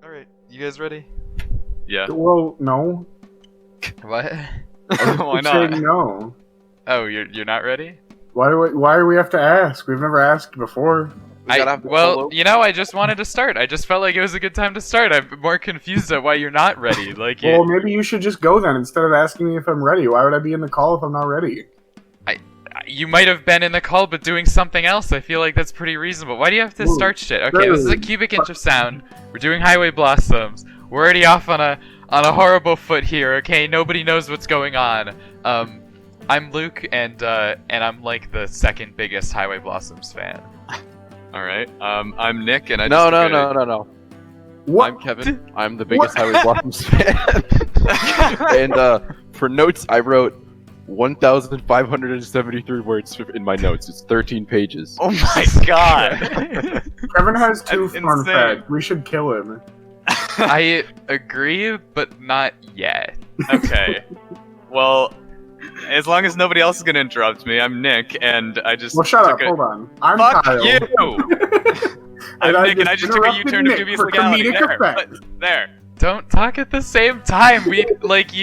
Alright, you guys ready? Yeah. Well, no. What? Why Keep not? saying no. Oh, you're not ready? Why do we have to ask? We've never asked before. Well, you know, I just wanted to start. I just felt like it was a good time to start. I'm more confused at why you're not ready. Like, Well, maybe you should just go then instead of asking me if I'm ready. Why would I be in the call if I'm not ready? you might have been in the call, but doing something else. I feel like that's pretty reasonable. Why do you have to start shit? Okay, this is a cubic inch of sound. We're doing Highway Blossoms. We're already off on a horrible foot here. Okay, nobody knows what's going on. I'm Luke, and I'm like the second biggest Highway Blossoms fan. All right. I'm Nick, and I No. What? I'm Kevin. I'm the biggest Highway Blossoms fan. And for notes, I wrote 1,573 words in my notes. It's 13 pages. Oh my god! Kevin has two That's fun insane. facts. We should kill him. I agree, but not yet. Okay. Well, as long as nobody else is gonna interrupt me, I'm Nick, and I just. Well, shut up. took a- Hold on. I'm Fuck Kyle. you! I'm And Nick, and I just took a interrupted U-turn of Nick dubious for legality. comedic There, effect. there. Don't talk at the same time. You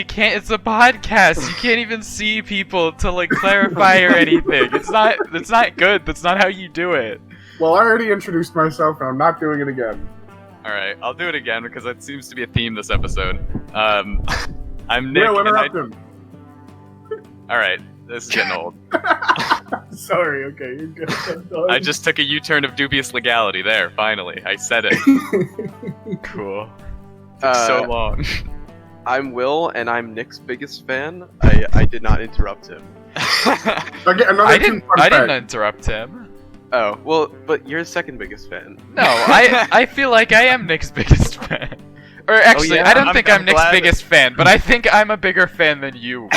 can't. It's a podcast. You can't even see people to like clarify or anything. It's not good. That's not how you do it. Well, I already introduced myself, and I'm not doing it again. All right, I'll do it again because that seems to be a theme this episode. I'm Nick, Will, and I. interrupt him. All right, this is getting old. Sorry, okay, you're good. I just took a U-turn of dubious legality. There, finally, I said it. Cool. Took so long. I'm Will, and I'm Nick's biggest fan. I did not interrupt him. Okay, another I two didn't. fun I didn't facts. interrupt him. Oh, well, but you're the second biggest fan. No, I feel like I am Nick's biggest fan. Or actually, yeah? I don't think I'm Nick's glad- biggest fan, but I think I'm a bigger fan than you, Will.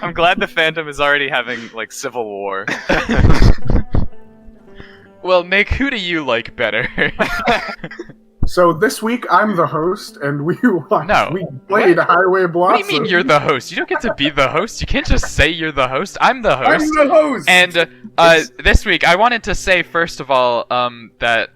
I'm glad the Phantom is already having like civil war. Well, Nick, who do you like better? So this week I'm the host, and we No. we played Highway What Blossom. do you mean you're the host? You don't get to be the host. You can't just say you're the host. I'm the I'm host. the host. And this week, I wanted to say first of all that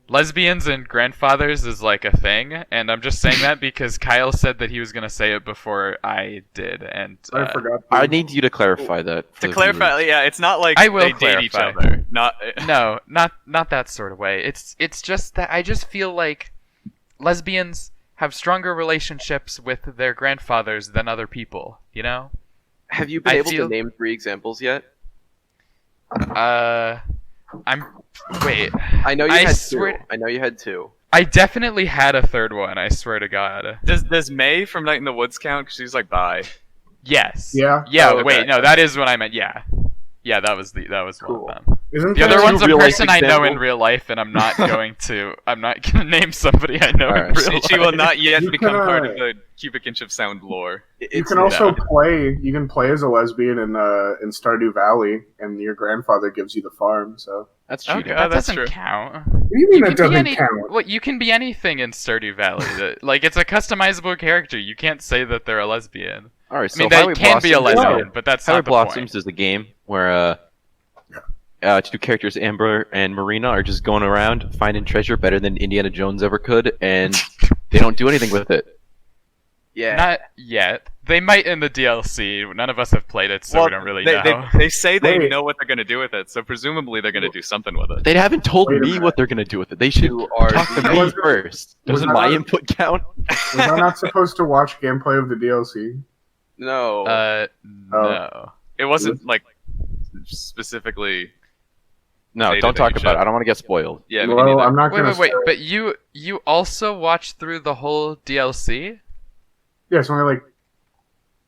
lesbians and grandfathers is like a thing, and I'm just saying that because Kyle said that he was gonna say it before I did, and I forgot. I need you to clarify that. for To the clarify, yeah, it's not like I will they date each clarify. other. Not. no, not that sort of way. It's just that I just feel like lesbians have stronger relationships with their grandfathers than other people. You know? Have you been I able feel- to name 3 examples yet? Wait. I know you I had swear- 2. I know you had 2. I definitely had a third one. I swear to God. Does May from Night in the Woods count? Because she's like bi. Yes. Yeah? Yeah. Oh, okay. Wait. No, that is what I meant. Yeah. Yeah, that was Cool. one of them. Isn't The there other Two one's a real-life person I know in example? real life, and I'm not going to name somebody I know in Alright. real life. She will not yet You become can, part of the cubic inch of sound lore. You can also play. You can play as a lesbian in Stardew Valley, and your grandfather gives you the farm. So That's cheating. Okay. That that's doesn't true. count. what do you mean You that can be doesn't any- count? Well, you can be anything in Stardew Valley. Like, it's a customizable character. You can't say that they're a lesbian. All right, I so mean, they Highway can be a Blossoms- lesbian, but that's Highway not the Blossoms point. is a game where two characters, Amber and Marina, are just going around finding treasure better than Indiana Jones ever could, and they don't do anything with it. Yeah. Not yet. They might in the DLC. None of us have played it, so we don't really know. They say they Wait. know what they're gonna do with it, so presumably they're gonna do something with it. They haven't told Wait a me minute. what they're gonna do with it. They should You are talk to the- me Was- first. was Doesn't I my not- input count? Was I not supposed to watch gameplay of the DLC? No. No. It wasn't like specifically. No, They don't did talk that about it. shit. I don't want to get spoiled. Yeah, me Well, neither. I'm not Wait, gonna. wait, wait. say- But you also watched through the whole DLC? Yeah, it's only like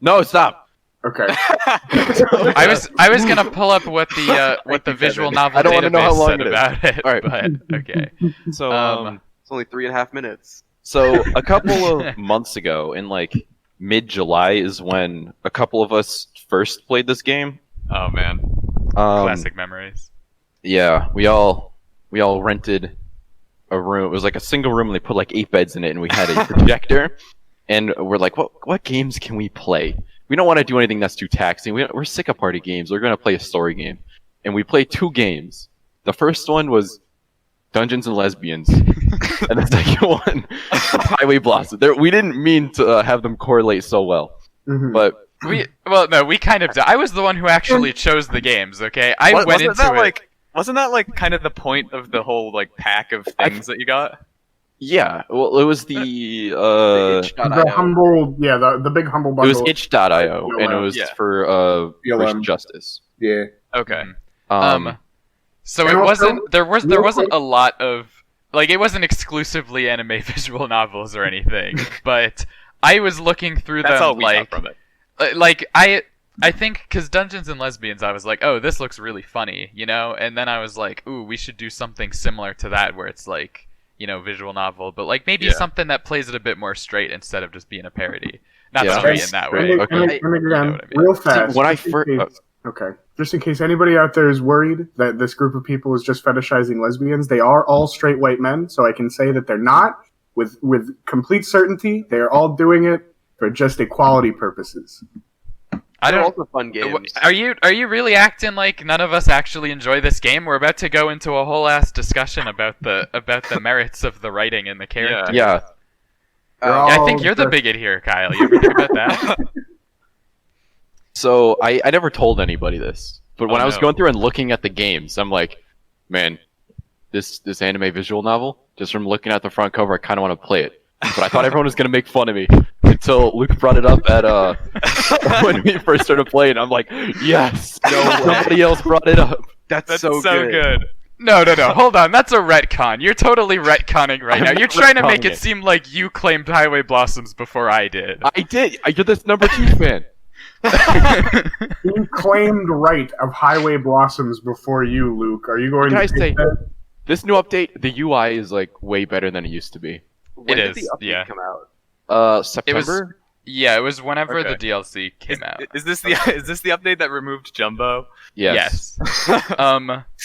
No, stop. okay. I was gonna pull up what the visual Kevin. novel I don't wanna know how database long said it is. about it. All right. But okay. So, It's only 3.5 minutes. So a couple of months ago, in like mid-July, is when a couple of us first played this game. Oh man. Classic memories. Yeah, we all rented a room. It was like a single room, and they put like 8 beds in it, and we had a projector. And we're like, what games can we play? We don't want to do anything that's too taxing. We're sick of party games. We're gonna play a story game, and we played 2 games. The first one was Dungeons and Lesbians, and the second one, Highway Blossom. We didn't mean to have them correlate so well, Mhm. but we kind of did. I was the one who actually chose the games, okay? I went wasn't into that it. like wasn't that like kind of the point of the whole like pack of things that you got? yeah, well, it was the The humble, the big humble it bundle. was itch.io, and it was Yeah. for BLM. racial justice. Yeah. Okay. So And it also, wasn't there wasn't a lot of like it wasn't exclusively anime visual novels or anything, but I was looking through That's all them we got from it. like I think because Dungeons and Lesbians, I was like, oh, this looks really funny, you know, and then I was like, ooh, we should do something similar to that where it's like, you know, visual novel, but like maybe Yeah. something that plays it a bit more straight instead of just being a parody. Not Yeah. straight in that way. And Okay. again, You know what I mean. real fast. when I just in fir- case- okay, just in case anybody out there is worried that this group of people is just fetishizing lesbians, they are all straight white men, so I can say that they're not with complete certainty. They are all doing it for just equality purposes. I They're don't. also fun games. Are you really acting like none of us actually enjoy this game? We're about to go into a whole ass discussion about the merits of the writing and the character. Yeah, I think you're the bigot here, Kyle. You ever think about that? so I never told anybody this, but when Oh, I was no. going through and looking at the games, I'm like, man, this anime visual novel, just from looking at the front cover, I kind of want to play it. But I thought everyone was gonna make fun of me until Luke brought it up at when we first started playing. I'm like, yes, nobody else brought it up. That's so good. No. Hold on. That's a retcon. You're totally retconning right now. I'm You're not trying to make retconning it it. seem like you claimed Highway Blossoms before I did. I did. You're this #2 fan. You claimed right of Highway Blossoms before you, Luke. Are you going Can I to say- take that? This new update, the UI is like way better than it used to be. When It did is, the update yeah. come out? September. Yeah, it was whenever Okay. the DLC came out. Is this the update that removed Jumbo? Yes.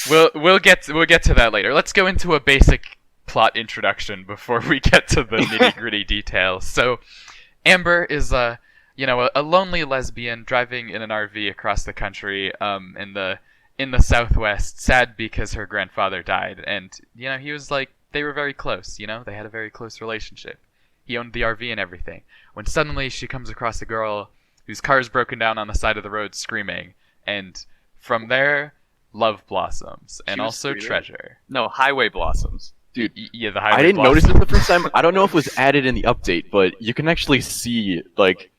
We'll get to that later. Let's go into a basic plot introduction before we get to the nitty gritty details. So, Amber is a lonely lesbian driving in an RV across the country, in the Southwest, sad because her grandfather died, and he was like they were very close. They had a very close relationship. He owned the RV and everything. When suddenly she comes across a girl whose car is broken down on the side of the road screaming, and from there, love blossoms, and She was also screaming? treasure. No, Highway Blossoms. Yeah, the highway I didn't blossoms. notice it the first time. I don't know if it was added in the update, but you can actually see like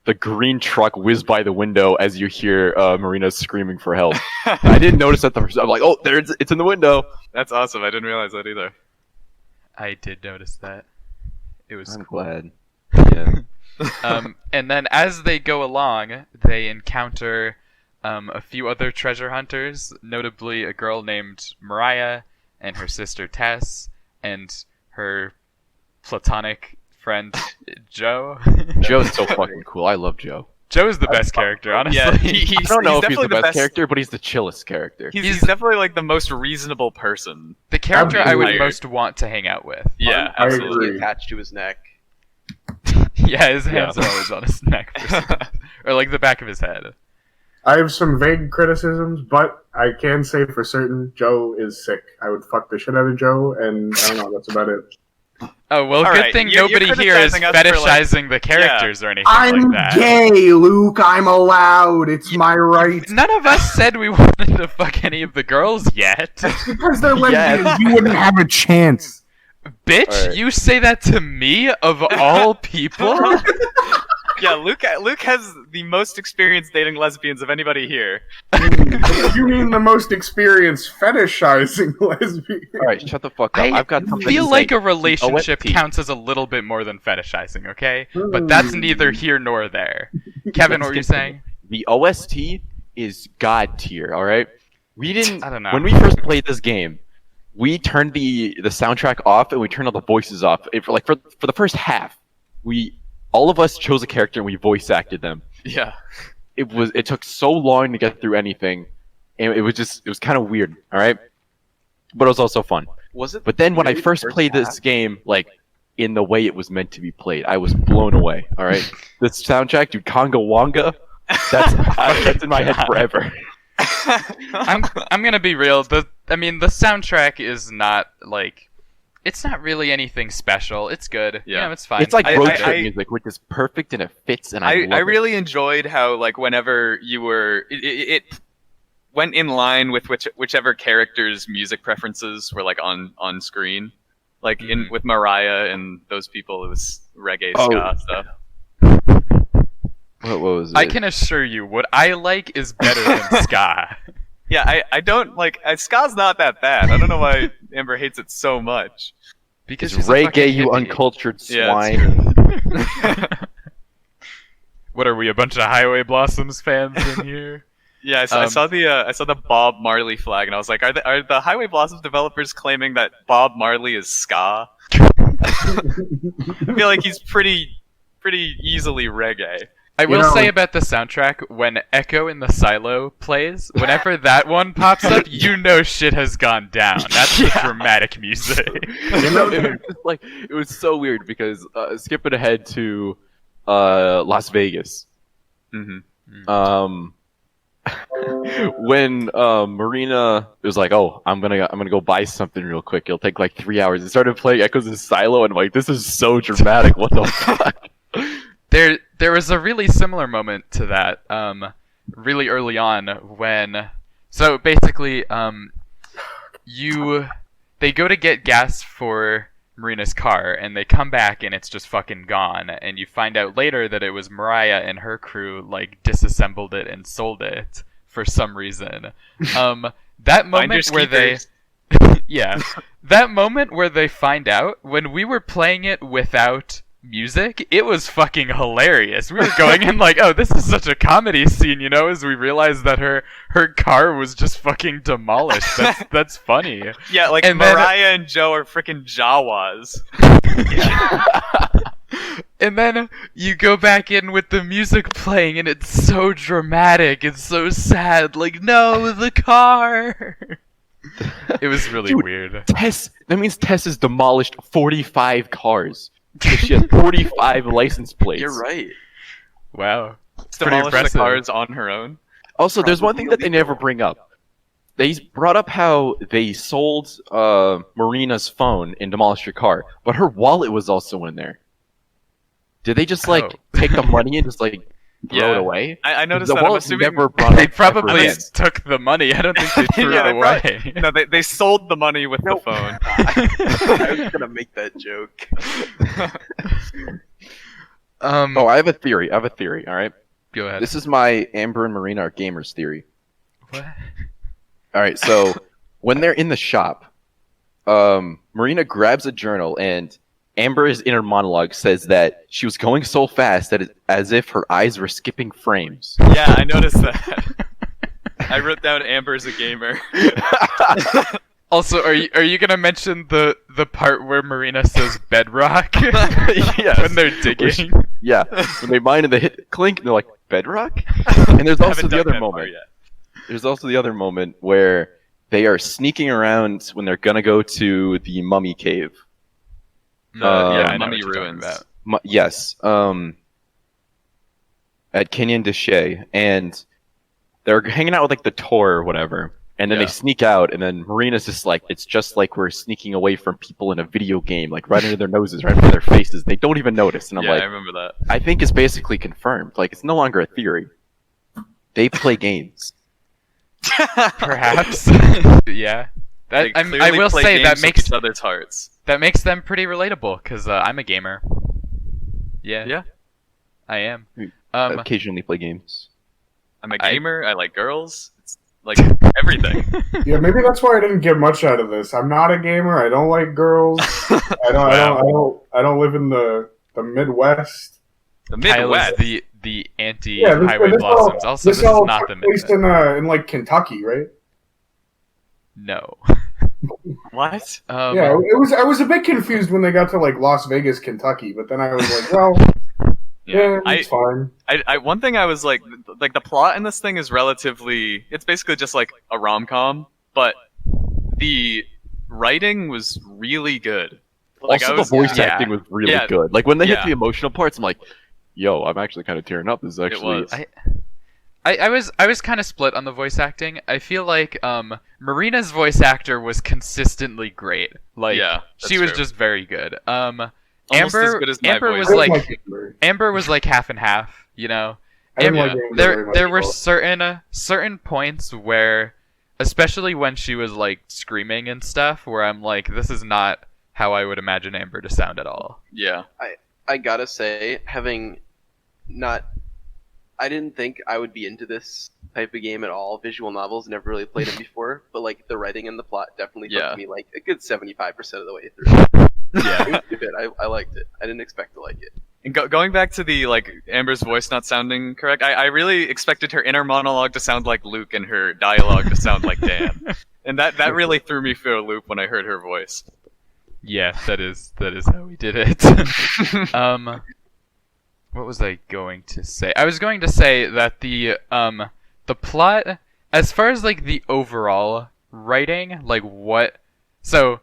the green truck whiz by the window as you hear Marina screaming for help. I didn't notice that the first time. I'm like, oh, it's in the window. That's awesome. I didn't realize that either. I did notice that. It was I'm cool. glad. Yeah. And then as they go along, they encounter a few other treasure hunters, notably a girl named Mariah and her sister Tess and her platonic friend Joe. Joe's so fucking cool. I love Joe. Joe's the best character, honestly. Yeah, he's I don't know if he's definitely the best character, but he's the chillest character. He's definitely like the most reasonable person. the character I would Absolutely. most want to hang out with. Yeah, I absolutely. agree. Attached to his neck. Yeah, his hands Yeah. are always on his neck. Or like the back of his head. I have some vague criticisms, but I can say for certain Joe is sick. I would fuck the shit out of Joe, and I don't know, that's about it. Oh, well, All good right, thing you're nobody here is criticizing us for, like- fetishizing the characters or anything I'm like that. gay, Luke. I'm allowed. It's my right. None of us said we wanted to fuck any of the girls yet. Because they're lesbians, Yes. you wouldn't have a chance. Bitch, Alright. you say that to me of all people? Yeah, Luke has the most experience dating lesbians of anybody here. You mean the most experienced fetishizing lesbian? All right, shut the fuck up. I I've got something feel to like say. a relationship OST. counts as a little bit more than fetishizing, okay? But that's neither here nor there. Kevin, what were you saying? The OST is god tier. All right, we didn't. I don't know. When we first played this game, we turned the soundtrack off and we turned all the voices off. For the first half, all of us chose a character and we voice acted them. Yeah. It took so long to get through anything, and it was kind of weird. All right, but it was also fun. Was it? But then when I really first the first played this half? game, like in the way it was meant to be played, I was blown away. All right, this soundtrack, dude, Conga Wonga, that's in my head forever. I'm gonna be real. The soundtrack is not like, it's not really anything special. It's good. Yeah. It's fine. It's like road trip I- music, which is perfect and it fits, and I love it. really enjoyed how like whenever you were it went in line with whichever character's music preferences were like on screen. Like in with Mariah and those people, it was reggae ska stuff. What was it? I can assure you, what I like is better than ska. Yeah, I don't like ska's not that bad. I don't know why Amber hates it so much. Because It's she's a reggae, fucking you hippie. uncultured Yeah, swine. What are we, a bunch of Highway Blossoms fans in here? Yeah, I saw the Bob Marley flag, and I was like, are the Highway Blossoms developers claiming that Bob Marley is ska? I feel like he's pretty easily reggae. I will know- say about the soundtrack, when Echo in the Silo plays, whenever that one pops up, you know shit has gone down. That's the dramatic music. You know, it was just like, it was so weird because skipping ahead to Las Vegas. Mm-hmm. When Marina was like, "Oh, I'm gonna go buy something real quick. It'll take like 3 hours." It started playing Echoes in Silo, and I'm like, this is so dramatic. What the fuck? There was a really similar moment to that, really early on when, so basically, they go to get gas for Marina's car, and they come back and it's just fucking gone, and you find out later that it was Mariah and her crew, like, disassembled it and sold it for some reason. That moment where they... yeah. That moment where they find out, when we were playing it without music, it was fucking hilarious. We were going in like, oh, this is such a comedy scene, as we realized that her car was just fucking demolished. That's funny. Yeah, like And then- Mariah and Joe are freaking Jawas. And then you go back in with the music playing, and it's so dramatic. It's so sad. Like, no, the car. It was really Dude, weird. That means Tess has demolished 45 cars. She has 45 license plates. You're right. Wow. It's pretty Demolish the impressive. cars on her own. Also, there's one thing that they never bring up. They brought up how they sold Marina's phone and demolished her car, but her wallet was also in there. Did they just take the money and just like throw it away? I noticed The that. I'm wallet's assuming never brought They up probably ever again. took the money. I don't think they threw Yeah, it they away. no, they sold the money with the phone. I was gonna make that joke. Oh, I have a theory. All right. Go ahead. This is my Amber and Marina are gamers theory. What? All right, so when they're in the shop, Marina grabs a journal, and Amber's inner monologue says that she was going so fast that it's as if her eyes were skipping frames. Yeah, I noticed that. I wrote down Amber's a gamer. Also, are you gonna mention the part where Marina says bedrock? Yes. When they're digging. Yeah, when they mine and they hit clink, they're like, bedrock? And there's also Haven't the done other that part moment. yet. There's also the other moment where they are sneaking around when they're gonna go to the mummy cave. Yeah, I know Mummy what you're talking ruins. about. Yes, at Kenyon Deshay, and they're hanging out with like the tour or whatever, and then Yeah. they sneak out, and then Marina's just like, it's just like we're sneaking away from people in a video game, like right under their noses, right under their faces. They don't even notice, and I'm Yeah, I like, remember that. I think it's basically confirmed. Like, it's no longer a theory. They play games. Perhaps. Yeah. They I clearly will play say that games with makes each other's hearts. them pretty relatable, because I'm a gamer. Yeah. Yeah. I am. Occasionally play games. I'm a I- gamer. I like girls. It's like everything. Yeah, maybe that's why I didn't get much out of this. I'm not a gamer. I don't like girls. I don't live in the Midwest. The Kyle Midwest. is the anti Yeah, Highway Blossoms. Also, this is all not took the place Midwest. in like Kentucky, right? No. What? Yeah, I was a bit confused when they got to like Las Vegas, Kentucky, but then I was like, well, yeah, it's fine. I one thing I was like the plot in this thing is relatively. It's basically just like a rom-com, but the writing was really good. Like, Also, I was- the voice yeah. acting was really Yeah. good. Like, when they hit Yeah. the emotional parts, I'm like, yo, I'm actually kind of tearing up. This is actually... was. I was kind of split on the voice acting. I feel like Marina's voice actor was consistently great. Like Yeah, she was true. just very good. Almost as Amber good as my Amber voice. was I like didn't Amber. Amber was like half and half, you know. I didn't Yeah. like Amber very much There were at all. certain points where, especially when she was like screaming and stuff, where I'm like, this is not how I would imagine Amber to sound at all. Yeah. I gotta say, having not, I didn't think I would be into this type of game at all. Visual novels, never really played them before, but like the writing and the plot definitely Yeah. took me like a good 75% of the way through. Yeah. It was good. I liked it. I didn't expect to like it. And going back to the like Amber's voice not sounding correct, I really expected her inner monologue to sound like Luke and her dialogue to sound like Dan, and that really threw me for a loop when I heard her voice. Yeah, that is how we did it. What was I going to say? I was going to say that the plot, as far as like the overall writing, like what, so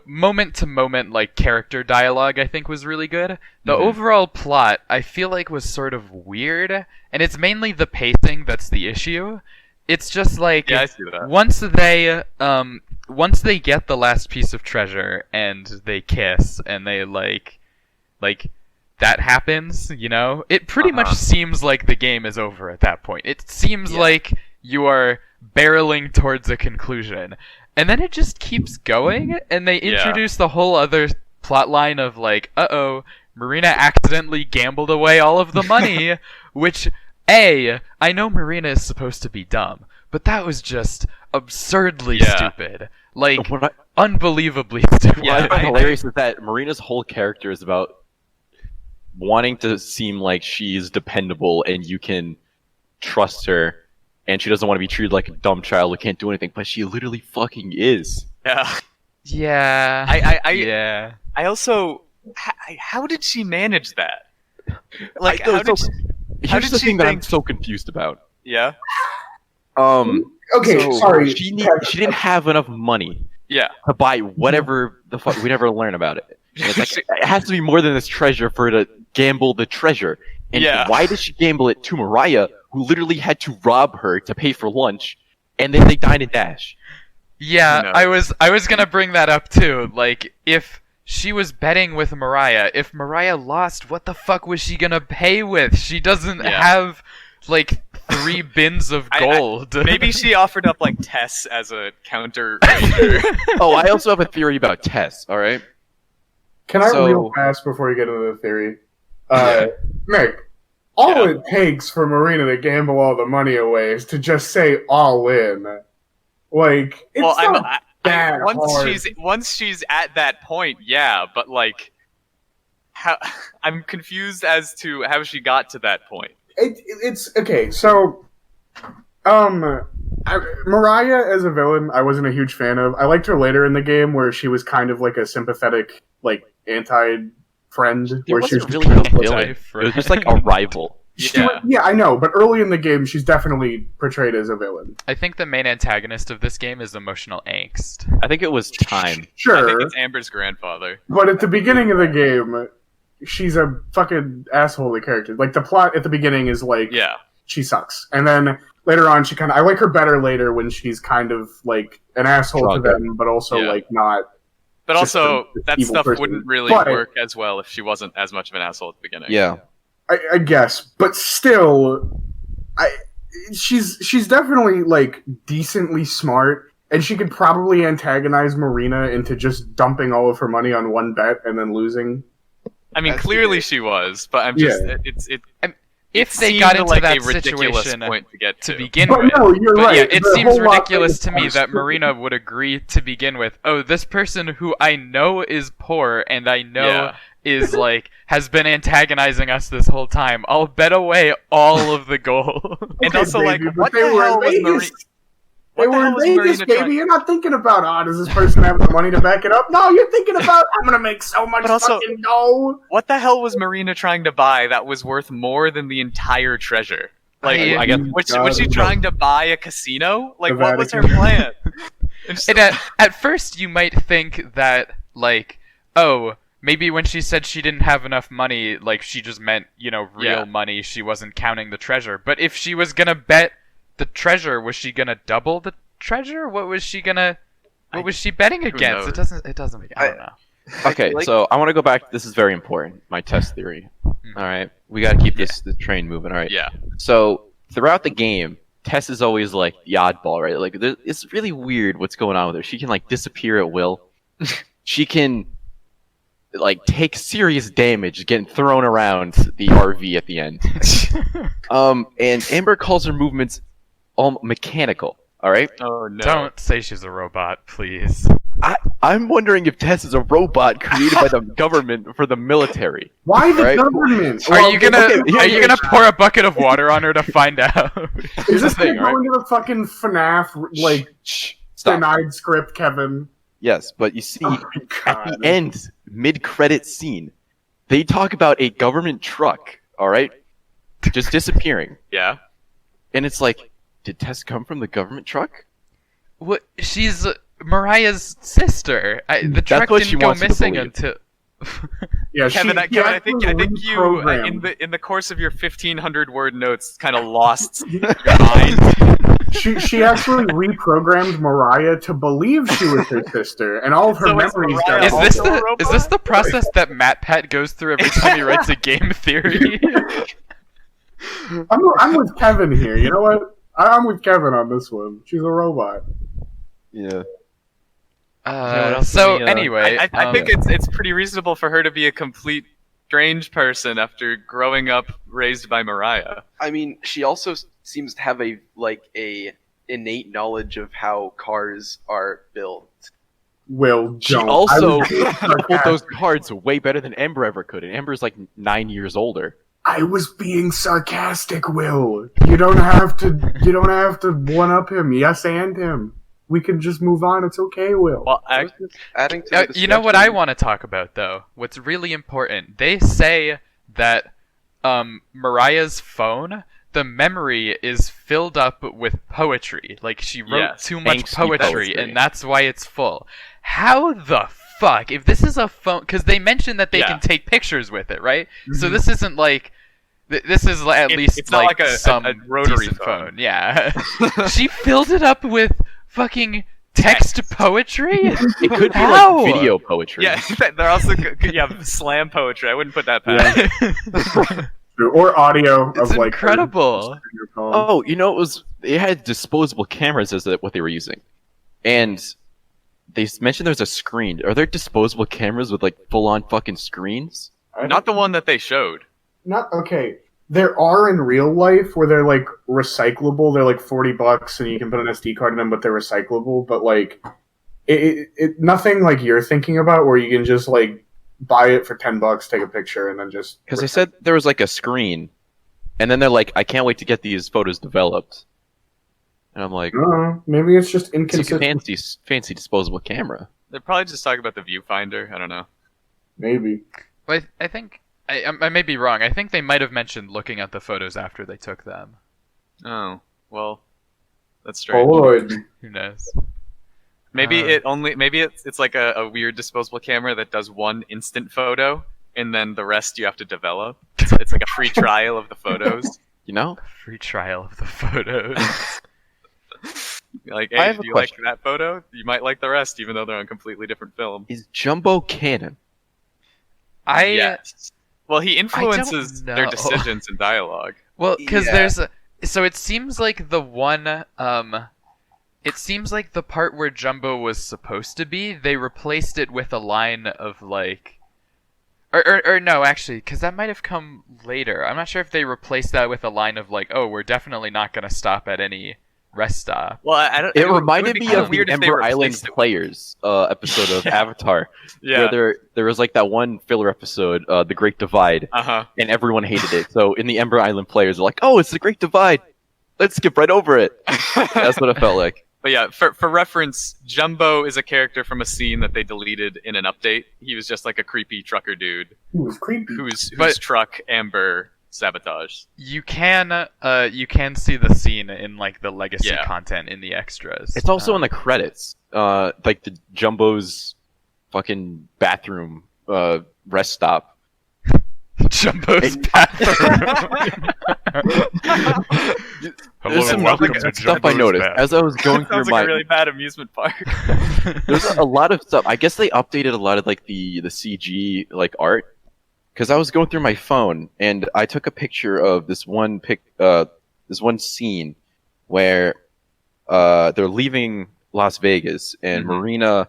moment to moment like character dialogue, I think was really good. The overall plot, I feel like, was sort of weird, and it's mainly the pacing that's the issue. It's just like Yeah, I see that. once they get the last piece of treasure and they kiss and they like that happens, you know, it pretty much seems like the game is over at that point. It seems like you are barreling towards a conclusion, and then it just keeps going, and they introduce the whole other plot line of like, Marina accidentally gambled away all of the money, which I know Marina is supposed to be dumb, but that was just absurdly stupid. Like, What unbelievably stupid. Yeah, I find hilarious is that Marina's whole character is about wanting to seem like she's dependable and you can trust her, and she doesn't want to be treated like a dumb child who can't do anything, but she literally fucking is. Yeah. Yeah. I I also, how did she manage that? Like, I- how did so- she, Here's did the she thing that I'm think- so confused about. yeah, Okay, So, sorry. She didn't have enough money yeah, to buy whatever the fuck. We never learn about it. And it's like, it has to be more than this treasure for her to gamble the treasure. And Yeah. why did she gamble it to Mariah, who literally had to rob her to pay for lunch, and then they dine and dash? Yeah, No. I was gonna bring that up too. Like, if she was betting with Mariah, if Mariah lost, what the fuck was she gonna pay with? She doesn't Yeah. have like 3 bins of gold. maybe she offered up like Tess as a counter wager. Oh, I also have a theory about Tess, alright? Can I So- real fast before you get into the theory? Nick, all it takes for Marina to gamble all the money away is to just say all in. Like, it's Well, not that hard. once she's at that point, yeah, but like, how I'm confused as to how she got to that point. It's okay. So, Mariah as a villain, I wasn't a huge fan of. I liked her later in the game, where she was kind of like a sympathetic, like anti-friend, It where she was wasn't really a just- villain. It was just like a rival. Yeah, I know, but early in the game, she's definitely portrayed as a villain. I think the main antagonist of this game is emotional angst. I think it was time. I think Sure, it's Amber's grandfather. but at the beginning of the game, she's a fucking asshole character. Like, the plot at the beginning is like, Yeah, she sucks. And then later on, she kind of, I like her better later when she's kind of like an asshole Drunk. to them, but also Yeah. like not. but Just also a that evil stuff person. wouldn't really But- work as well if she wasn't as much of an asshole at the beginning. Yeah. I guess, but still, she's definitely like decently smart, and she could probably antagonize Marina into just dumping all of her money on one bet and then losing. I mean, That's clearly the- she was, but I'm just Yeah. If it they seemed got into like that a ridiculous situation point to get to to. begin But with. no, you're But right. yeah, it The seems whole lot ridiculous is to me that scripted. Marina would agree to begin with. Oh, this person who I know is poor and I know Yeah. is like has been antagonizing us this whole time. I'll bet away all of the gold. And Okay, also, like, baby, but what they the were hell in was Vegas. Marina? They What the were hell in was Vegas, Marina baby. trying- You're not thinking about, does this person have the money to back it up? No, you're thinking about, I'm gonna make so much But also- fucking dough. What the hell was Marina trying to buy that was worth more than the entire treasure? Like, I guess- was she trying to buy a casino? Like, The what was her Vatican. plan? It's- And at first you might think that like, oh, maybe when she said she didn't have enough money, like she just meant, real Yeah. money. She wasn't counting the treasure. But if she was gonna bet the treasure, was she gonna double the treasure? What was she betting against? knows? It doesn't make. I don't know. Okay, feel like- so I want to go back. This is very important. My test theory. All right, we got to keep the train moving. All right. Yeah. So throughout the game, Tess is always like the oddball, right? Like it's really weird what's going on with her. She can like disappear at will. She can like take serious damage getting thrown around the RV at the end. And Amber calls her movements all mechanical. All right. Oh no. Don't say she's a robot, please. I'm wondering if Tess is a robot created by the government for the military. Why the Right. government? Are you gonna okay, Are you gonna pour a bucket of water on her to find out? Is this thing, thing right? going to the fucking FNAF like Shh, stop. denied script, Kevin? Yes, but you see, Oh my at God. the end, mid-credit scene, they talk about a government truck, all right, just disappearing, Yeah. and it's like, did Tess come from the government truck? What? She's Mariah's sister. The truck what she didn't go wants you to missing believe. until. Kevin, Yeah, she Kevin, I think actually you reprogrammed. in the course of your 1,500 word notes kind of lost your mind. She actually reprogrammed Mariah to believe she was her sister, and all of her So is memories Mariah got Is also this a the robot? is this the process that MatPat goes through every time he writes a game theory? I'm with Kevin here. You know what? I'm with Kevin on this one. She's a robot. Yeah. So Any, anyway, I think it's pretty reasonable for her to be a complete strange person after growing up raised by Mariah. I mean, she also seems to have a innate knowledge of how cars are built. Will She don't. also I was being pulled those sarcastic. cards way better than Amber ever could, and Amber's like 9 years older. I was being sarcastic, Will. You don't have to one up him. Yes, and him. We can just move on. It's okay, Will. Well, I was just adding to the you know what I discussion. want to talk about though? What's really important? They say that Mariah's phone, the memory is filled up with poetry. Like she wrote Yes, too much angsty poetry, poetry. and that's why it's full. How the fuck? If this is a phone, because they mentioned that they Yeah. can take pictures with it, right? So this isn't like. This is at It- least it's not like a some rotary decent phone. Yeah. She filled it up with fucking text poetry. It could be How? like video poetry. Yeah, they're also slam poetry. I wouldn't put that past. Or audio It's of like incredible. your phone. Oh, they had disposable cameras as what they were using, and they mentioned there's a screen. Are there disposable cameras with like full-on fucking screens? Not the one that they showed. Not okay. There are in real life where they're like recyclable. They're like $40 and you can put an SD card in them, but they're recyclable. But like, it nothing like you're thinking about where you can just like buy it for $10, take a picture, and then just. Because they said there was like a screen, and then they're like, "I can't wait to get these photos developed." And I'm like, Maybe it's just "It's a inconsistent. fancy disposable camera." They're probably just talking about the viewfinder. I don't know. Maybe. But I think I may be wrong. I think they might have mentioned looking at the photos after they took them. Oh, well, that's strange. Lord. Who knows? Maybe it's like a weird disposable camera that does one instant photo and then the rest you have to develop. It's like a free trial of the photos. You know? Free trial of the photos. Like, I hey, have do a you like question. that photo? You might like the rest, even though they're on completely different film. Is Jumbo canon? Yes. Well, he influences know. their decisions and dialogue. Well, because Yeah. so it seems like the one it seems like the part where Jumbo was supposed to be, they replaced it with a line of like or no, actually, because that might have come later. I'm not sure if they replaced that with a line of like, oh, we're definitely not going to stop at any rest stop. Well, I don't. It would reminded be me kinda of weird the if they Ember Island replaced it. Players episode of Yeah. Avatar, Yeah. where there was like that one filler episode, The Great Divide, Uh huh. and everyone hated it. So in the Ember Island Players, they're like, "Oh, it's the Great Divide. Let's skip right over it." That's what it felt like. But yeah, for reference, Jumbo is a character from a scene that they deleted in an update. He was just like a creepy trucker dude It was creepy. whose But- truck Amber sabotaged. You can see the scene in like the legacy Yeah. content in the extras. It's also in the credits, like the Jumbo's fucking bathroom rest stop. Jumbo's bathroom. There's some welcome weird to stuff I Jumbo's noticed bathroom. as I was going through Sounds my. like a really bad amusement park. There's a lot of stuff. I guess they updated a lot of like the CG like art, because I was going through my phone and I took a picture of this one scene where they're leaving Las Vegas and Marina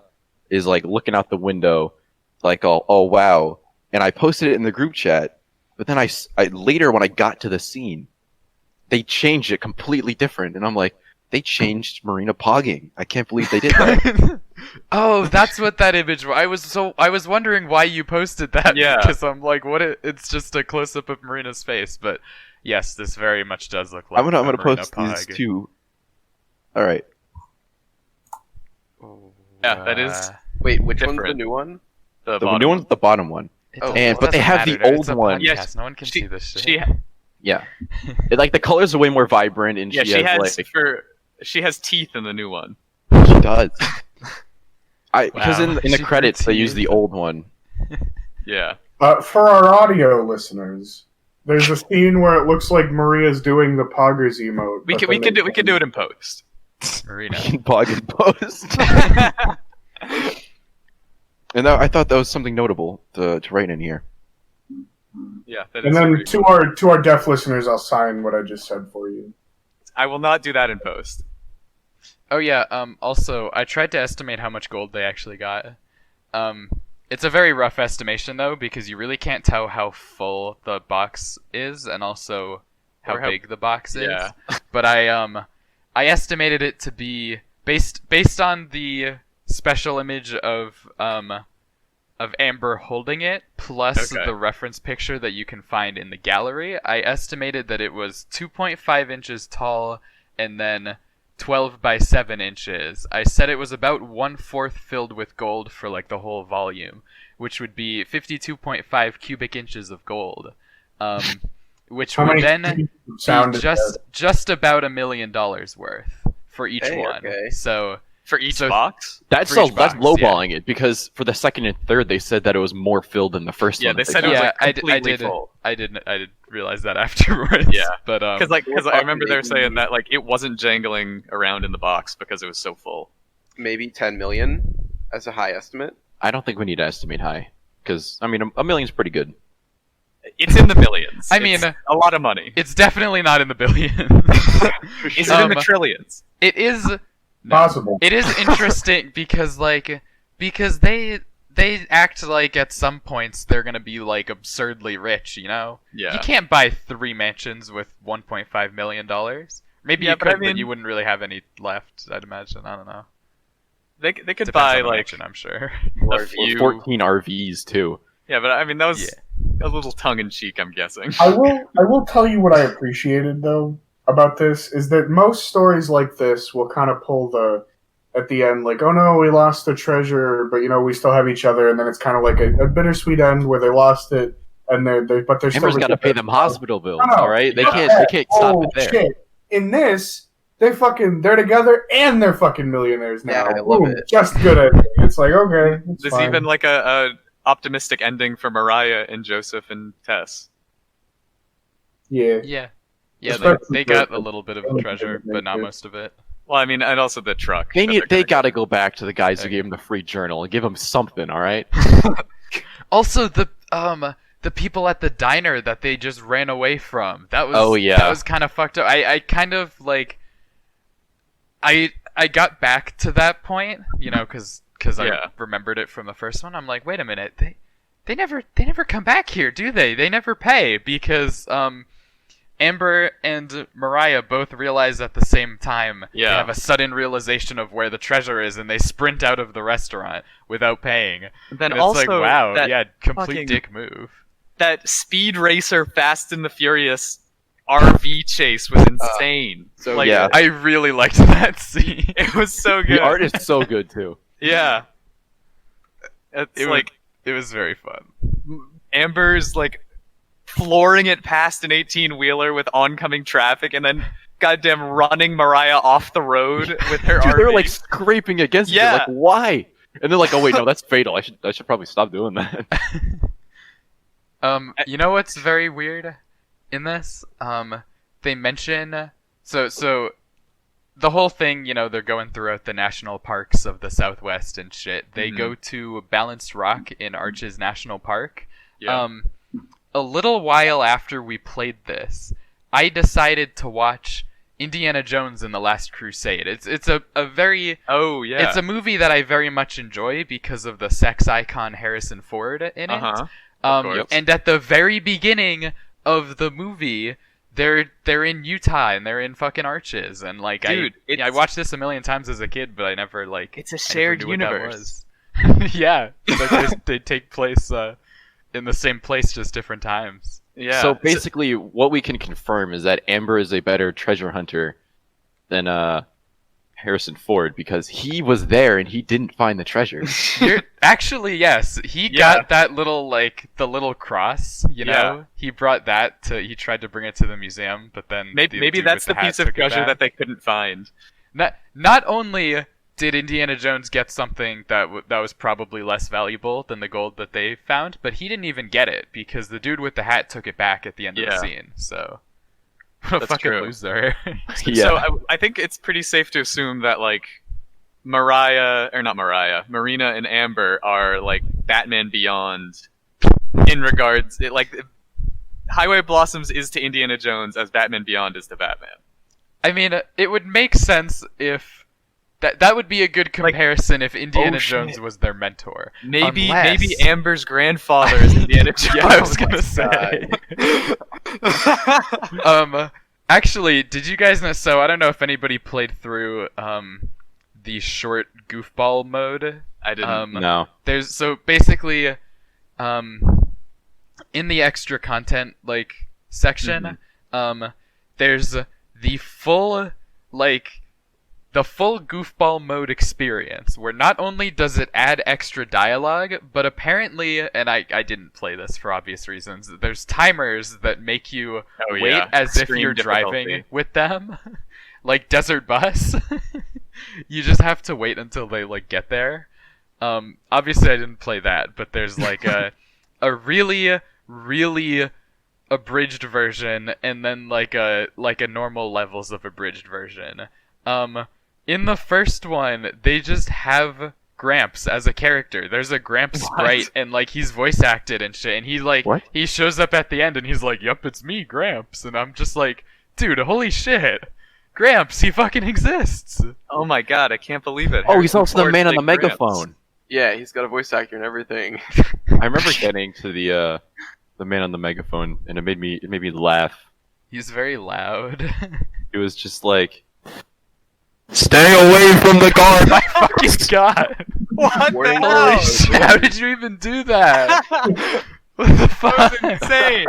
is like looking out the window, like oh wow, and I posted it in the group chat. But then I later when I got to the scene, they changed it completely different, and I'm like, they changed Marina pogging. I can't believe they did that. Oh, that's what that image was. I was wondering why you posted that. Yeah. Because I'm like, it's just a close up of Marina's face, but yes, this very much does look like I'm gonna a Marina post these pog. two. All right. Yeah, that is Wait, which one's the Different. new one? the The bottom new one's the bottom one. It Oh, doesn't- and- it but they doesn't have the matter, it's old a one. podcast, Yes, no one can see this shit. She Yeah. Like the colors are way more vibrant, and yeah, she she has has like she has teeth in the new one. she does. Because Wow. in the She credits they use continues. the old one. Yeah. For our audio listeners, there's a scene where it looks like Maria's doing the Poggers emote. We but can then we can do it in post. Marina. Pog and post. And I thought that was something notable to write in here. Yeah, that And is then pretty to cool. our deaf listeners, I'll sign what I just said for you. I will not do that in post. Oh yeah, also, I tried to estimate how much gold they actually got. It's a very rough estimation, though, because you really can't tell how full the box is, and also how Or how- big the box is. Yeah. But I estimated it to be, based on the special image of Amber holding it, plus Okay. the reference picture that you can find in the gallery, I estimated that it was 2.5 inches tall, and then 12 by 7 inches. I said it was about 1/4 filled with gold for like the whole volume, which would be 52.5 cubic inches of gold, which How would many then sound be is just about $1 million worth for each Hey, one. okay. So For each So- box? That's For each that's box, lowballing it, because for the second and third they said that it was more filled than the first Yeah, one. they that said it was Yeah, like I completely did. full. I didn't realize that afterwards. Yeah. but Because I remember they were saying that like it wasn't jangling around in the box because it was so full. Maybe 10 million as a high estimate. I don't think we need to estimate high, because I mean a million's pretty good. It's in the billions. I mean, It's a lot of money. it's definitely not in the billions. Is it in the trillions? It is. No. Possible. It is interesting because they act like at some points they're gonna be like absurdly rich, you know? Yeah. You can't buy 3 mansions with $1.5 million. Maybe Yeah, you but I could, but mean- you wouldn't really have any left, I'd imagine. I don't know. They could Depends buy on the like mansion, I'm sure. a Or few. 14 RVs too. Yeah, but I mean that was Yeah. a little tongue in cheek, I'm guessing. I will tell you what I appreciated though about this is that most stories like this will kind of pull the at the end like, oh no, we lost the treasure, but you know we still have each other, and then it's kind of like a bittersweet end where they lost it and they're still Amber's got to pay them hospital bills. No, no. All right, they can't stop Oh it there. shit! In this, they're together and they're fucking millionaires now. Yeah, I love Boom, it. Just good at it. It's like okay, it's There's fine. even like a optimistic ending for Mariah and Joseph and Tess. yeah. Yeah. Yeah, Especially they for- got a little bit of the treasure, but not most of it. Well, I mean, and also the truck. They got to go back to the guys who gave them the free journal and give them something. All right. Also, the people at the diner that they just ran away from. That was Oh, yeah. that was kind of fucked up. I kind of like I got back to that point, you know, because Yeah. I remembered it from the first one. I'm like, wait a minute, they never come back here, do they? They never pay because Amber and Mariah both realize at the same time. Yeah. They have a sudden realization of where the treasure is, and they sprint out of the restaurant without paying. Then And also it's like, wow, that yeah, complete fucking- dick move. that Speed Racer Fast and the Furious RV chase was insane. So like, yeah. I really liked that scene. it was so good. The art is so good too. Yeah. It's It was- like It was very fun. Amber's like flooring it past an 18-wheeler with oncoming traffic, and then goddamn running Mariah off the road with her Dude, RV. they're like scraping against it. Yeah. Like, why? And they're like, oh wait, no, that's fatal. I should probably stop doing that. You know what's very weird in this? They mention so the whole thing, you know, they're going throughout the national parks of the Southwest and shit. They go to Balanced Rock in Arches National Park. Yeah. A little while after we played this, I decided to watch Indiana Jones and the Last Crusade. It's a very it's a movie that I very much enjoy because of the sex icon Harrison Ford in it. And at the very beginning of the movie, they're in Utah and they're in fucking Arches, and like, dude, I watched this a million times as a kid, but I never like. It's a shared universe. Yeah, like they take place in the same place, just different times. Yeah. So basically, what we can confirm is that Amber is a better treasure hunter than Harrison Ford, because he was there and he didn't find the treasure. Actually, yes, he got that little, like, the little cross, you know? He brought that he tried to bring it to the museum, but then maybe that's the piece of treasure that they couldn't find. Not only did Indiana Jones get something that was probably less valuable than the gold that they found, but he didn't even get it because the dude with the hat took it back at the end of the scene. So what a fucking loser. So I think it's pretty safe to assume that, like, Marina and Amber are like Batman Beyond in regards, Highway Blossoms is to Indiana Jones as Batman Beyond is to Batman. I mean, it would make sense if that would be a good comparison if Indiana Jones was their mentor. Maybe Amber's grandfather is Indiana Jones. Yeah, I was gonna say. Actually, did you guys know? So I don't know if anybody played through the short goofball mode. I didn't. No. There's basically in the extra content section, there's the full goofball mode experience, where not only does it add extra dialogue, but apparently, and I didn't play this for obvious reasons, there's timers that make you wait as if you're driving with them, like Desert Bus. You just have to wait until they get there. Obviously I didn't play that, but there's a really, really abridged version, and then a normal levels of abridged version. In the first one, they just have Gramps as a character. There's a Gramps sprite, and he's voice acted and shit, and he shows up at the end and he's like, "Yup, it's me, Gramps." And I'm just like, dude, holy shit. Gramps, he fucking exists. Oh my god, I can't believe it. Oh, he's also the man on the megaphone. Yeah, he's got a voice actor and everything. I remember getting to the man on the megaphone, and it made me laugh. He's very loud. It was just like, "Stay away from the guard!" My fucking god! What the hell? Holy shit! How did you even do that? What the fuck? That was insane.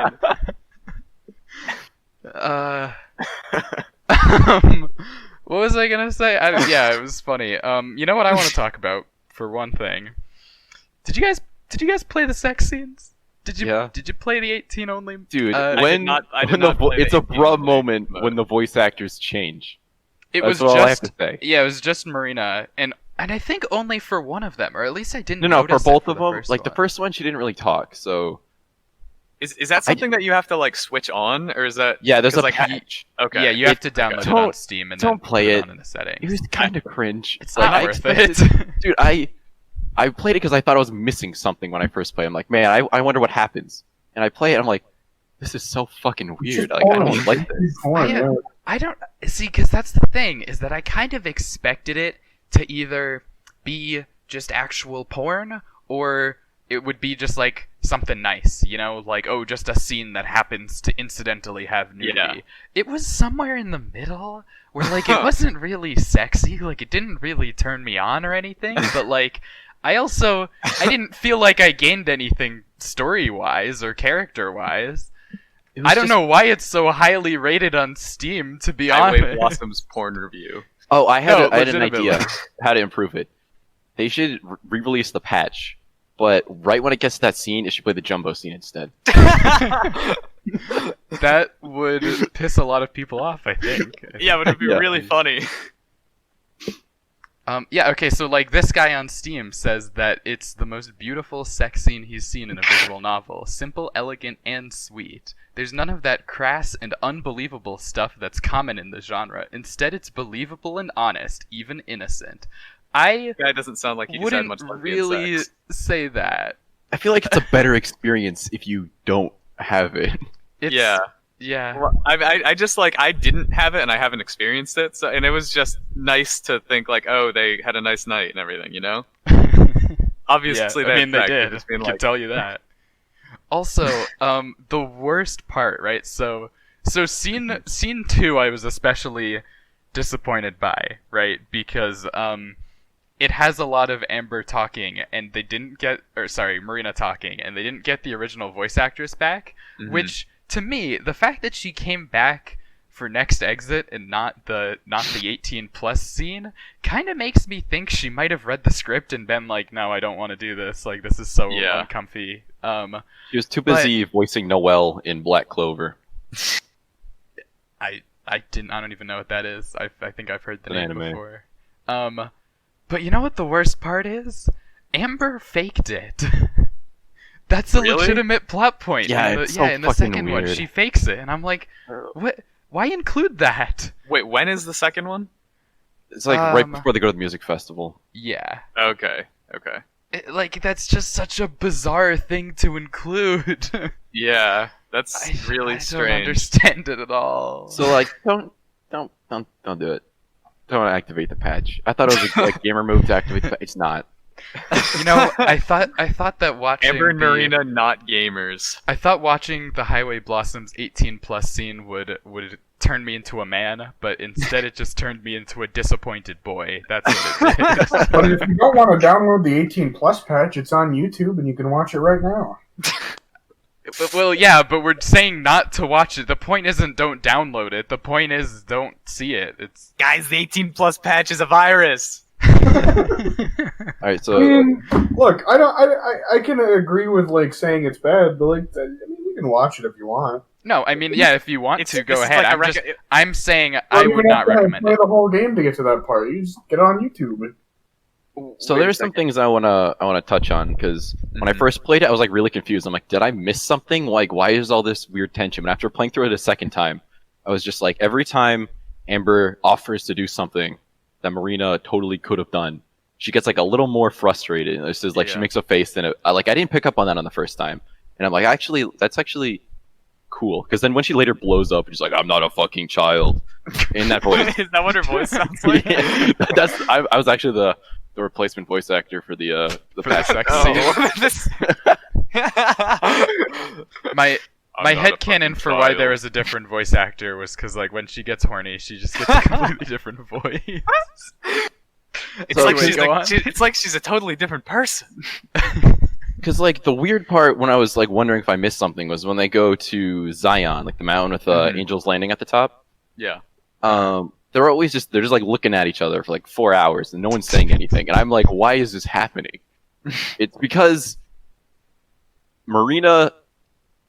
What was I gonna say? Yeah, it was funny. You know what I want to talk about for one thing? Did you guys play the sex scenes? Did you play the 18 only? Dude, it's a abrupt moment when the voice actors change. That's all I have to say. Yeah, it was just Marina, and I think only for one of them, or at least I didn't. No, notice for both it of them. the first one, she didn't really talk. So is that something that you have to switch on, or is that? Yeah, there's a patch. Okay. Yeah, you have to download it on Steam and don't then play put it on in the settings. It was kind of cringe. It's not worth it. Dude, I played it because I thought I was missing something when I first played. I'm like, man, I wonder what happens. And I play it, I'm like, this is so fucking weird. I don't like this. I don't see, because that's the thing, is that I kind of expected it to either be just actual porn, or it would be just something nice, just a scene that happens to incidentally have nudity. Yeah. It was somewhere in the middle, where it wasn't really sexy, it didn't really turn me on or anything, but I didn't feel like I gained anything story-wise or character-wise. I don't know why it's so highly rated on Steam, to be honest. Highway Blossom's porn review. Oh, I had an idea how to improve it. They should re-release the patch, but right when it gets to that scene, it should play the Jumbo scene instead. That would piss a lot of people off, I think. Yeah, but it'd be really funny. Yeah, okay, so like this guy on Steam says that it's the most beautiful sex scene he's seen in a visual novel. Simple, elegant, and sweet. There's none of that crass and unbelievable stuff that's common in the genre. Instead, it's believable and honest, even innocent. I Guy doesn't sound like he's had wouldn't much luck really being sex. say that. I feel like it's a better experience if you don't have it. It's, Yeah. Yeah. Well, I just like I didn't have it and I haven't experienced it, so and it was just nice to think like, oh, they had a nice night and everything, you know. Obviously, yeah, I mean, they correct. did. Just I being can like, tell you that. Also, the worst part, right? So scene 2, I was especially disappointed by, right? Because it has a lot of Amber talking, and they didn't get, or sorry, Marina talking, and they didn't get the original voice actress back, which to me, the fact that she came back for Next Exit and not the 18 plus scene kind of makes me think she might have read the script and been like, no, I don't want to do this. Like, this is so uncomfy. She was too busy voicing Noelle in Black Clover. I don't even know what that is. I think I've heard the name anime. before. But you know what the worst part is? Amber faked it. That's a Really? legitimate plot point. Yeah, in the, it's so in the fucking second one, weird. she fakes it, and I'm like, what? Why include that? wait, when is the second one? It's like right before they go to the music festival. Yeah. Okay. Like, that's just such a bizarre thing to include. Yeah, that's really I strange. don't understand it at all. So like, don't do it. Don't activate the patch. I thought it was a gamer move to activate the patch. It's not. You know, I thought that watching Amber and Marina, not gamers. I thought watching the Highway Blossoms 18 plus scene would turn me into a man, but instead it just turned me into a disappointed boy. That's what it did. But if you don't want to download the 18 plus patch, it's on YouTube and you can watch it right now. Well, yeah, but we're saying not to watch it. The point isn't don't download it. The point is don't see it. It's Guys, the 18 plus patch is a virus. Alright, so I mean, look, I can agree with like saying it's bad, but like, I mean, you can watch it if you want. No, I mean, yeah, if you want to, go this is ahead. like I'm saying Or I you would don't not have to recommend play it. the whole game to get to that part. You just get it on YouTube. So Wait a there's some second. things I wanna touch on because when I first played it, I was like really confused. I'm like, did I miss something? Like, why is all this weird tension? But after playing through it a second time, I was just like, every time Amber offers to do something that Marina totally could have done, she gets like a little more frustrated. This is like she Yeah. makes a face, and I didn't pick up on that on the first time, and I'm like, actually, that's actually cool. Because then when she later blows up, she's like, I'm not a fucking child, in that voice. Is that what her voice sounds like? Yeah, I was actually the replacement voice actor for the patch. sex Oh, this... My I'm not a headcanon fucking for why child. there is a different voice actor was because, like, when she gets horny, she just gets a completely different voice. It's So like can we she's go like, on? it's like she's a totally different person. Because like the weird part when I was like wondering if I missed something was when they go to Zion, like the mountain with Angels Landing at the top. Yeah. They're just like looking at each other for like 4 hours and no one's saying anything, and I'm like, why is this happening? It's because Marina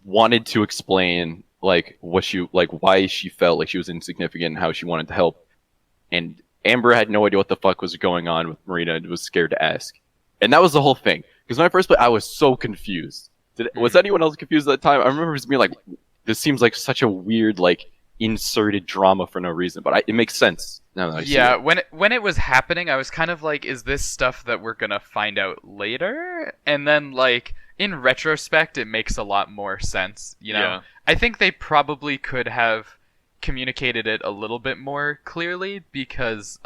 wanted to explain like why she felt like she was insignificant and how she wanted to help, and Amber had no idea what the fuck was going on with Marina and was scared to ask, and that was the whole thing. Because when I first played, I was so confused. Was anyone else confused at that time? I remember just being like, this seems like such a weird like inserted drama for no reason, but it makes sense now that I see Yeah, it. when it was happening, I was kind of like, is this stuff that we're gonna find out later? And then, like, in retrospect, it makes a lot more sense, you know? Yeah. I think they probably could have communicated it a little bit more clearly because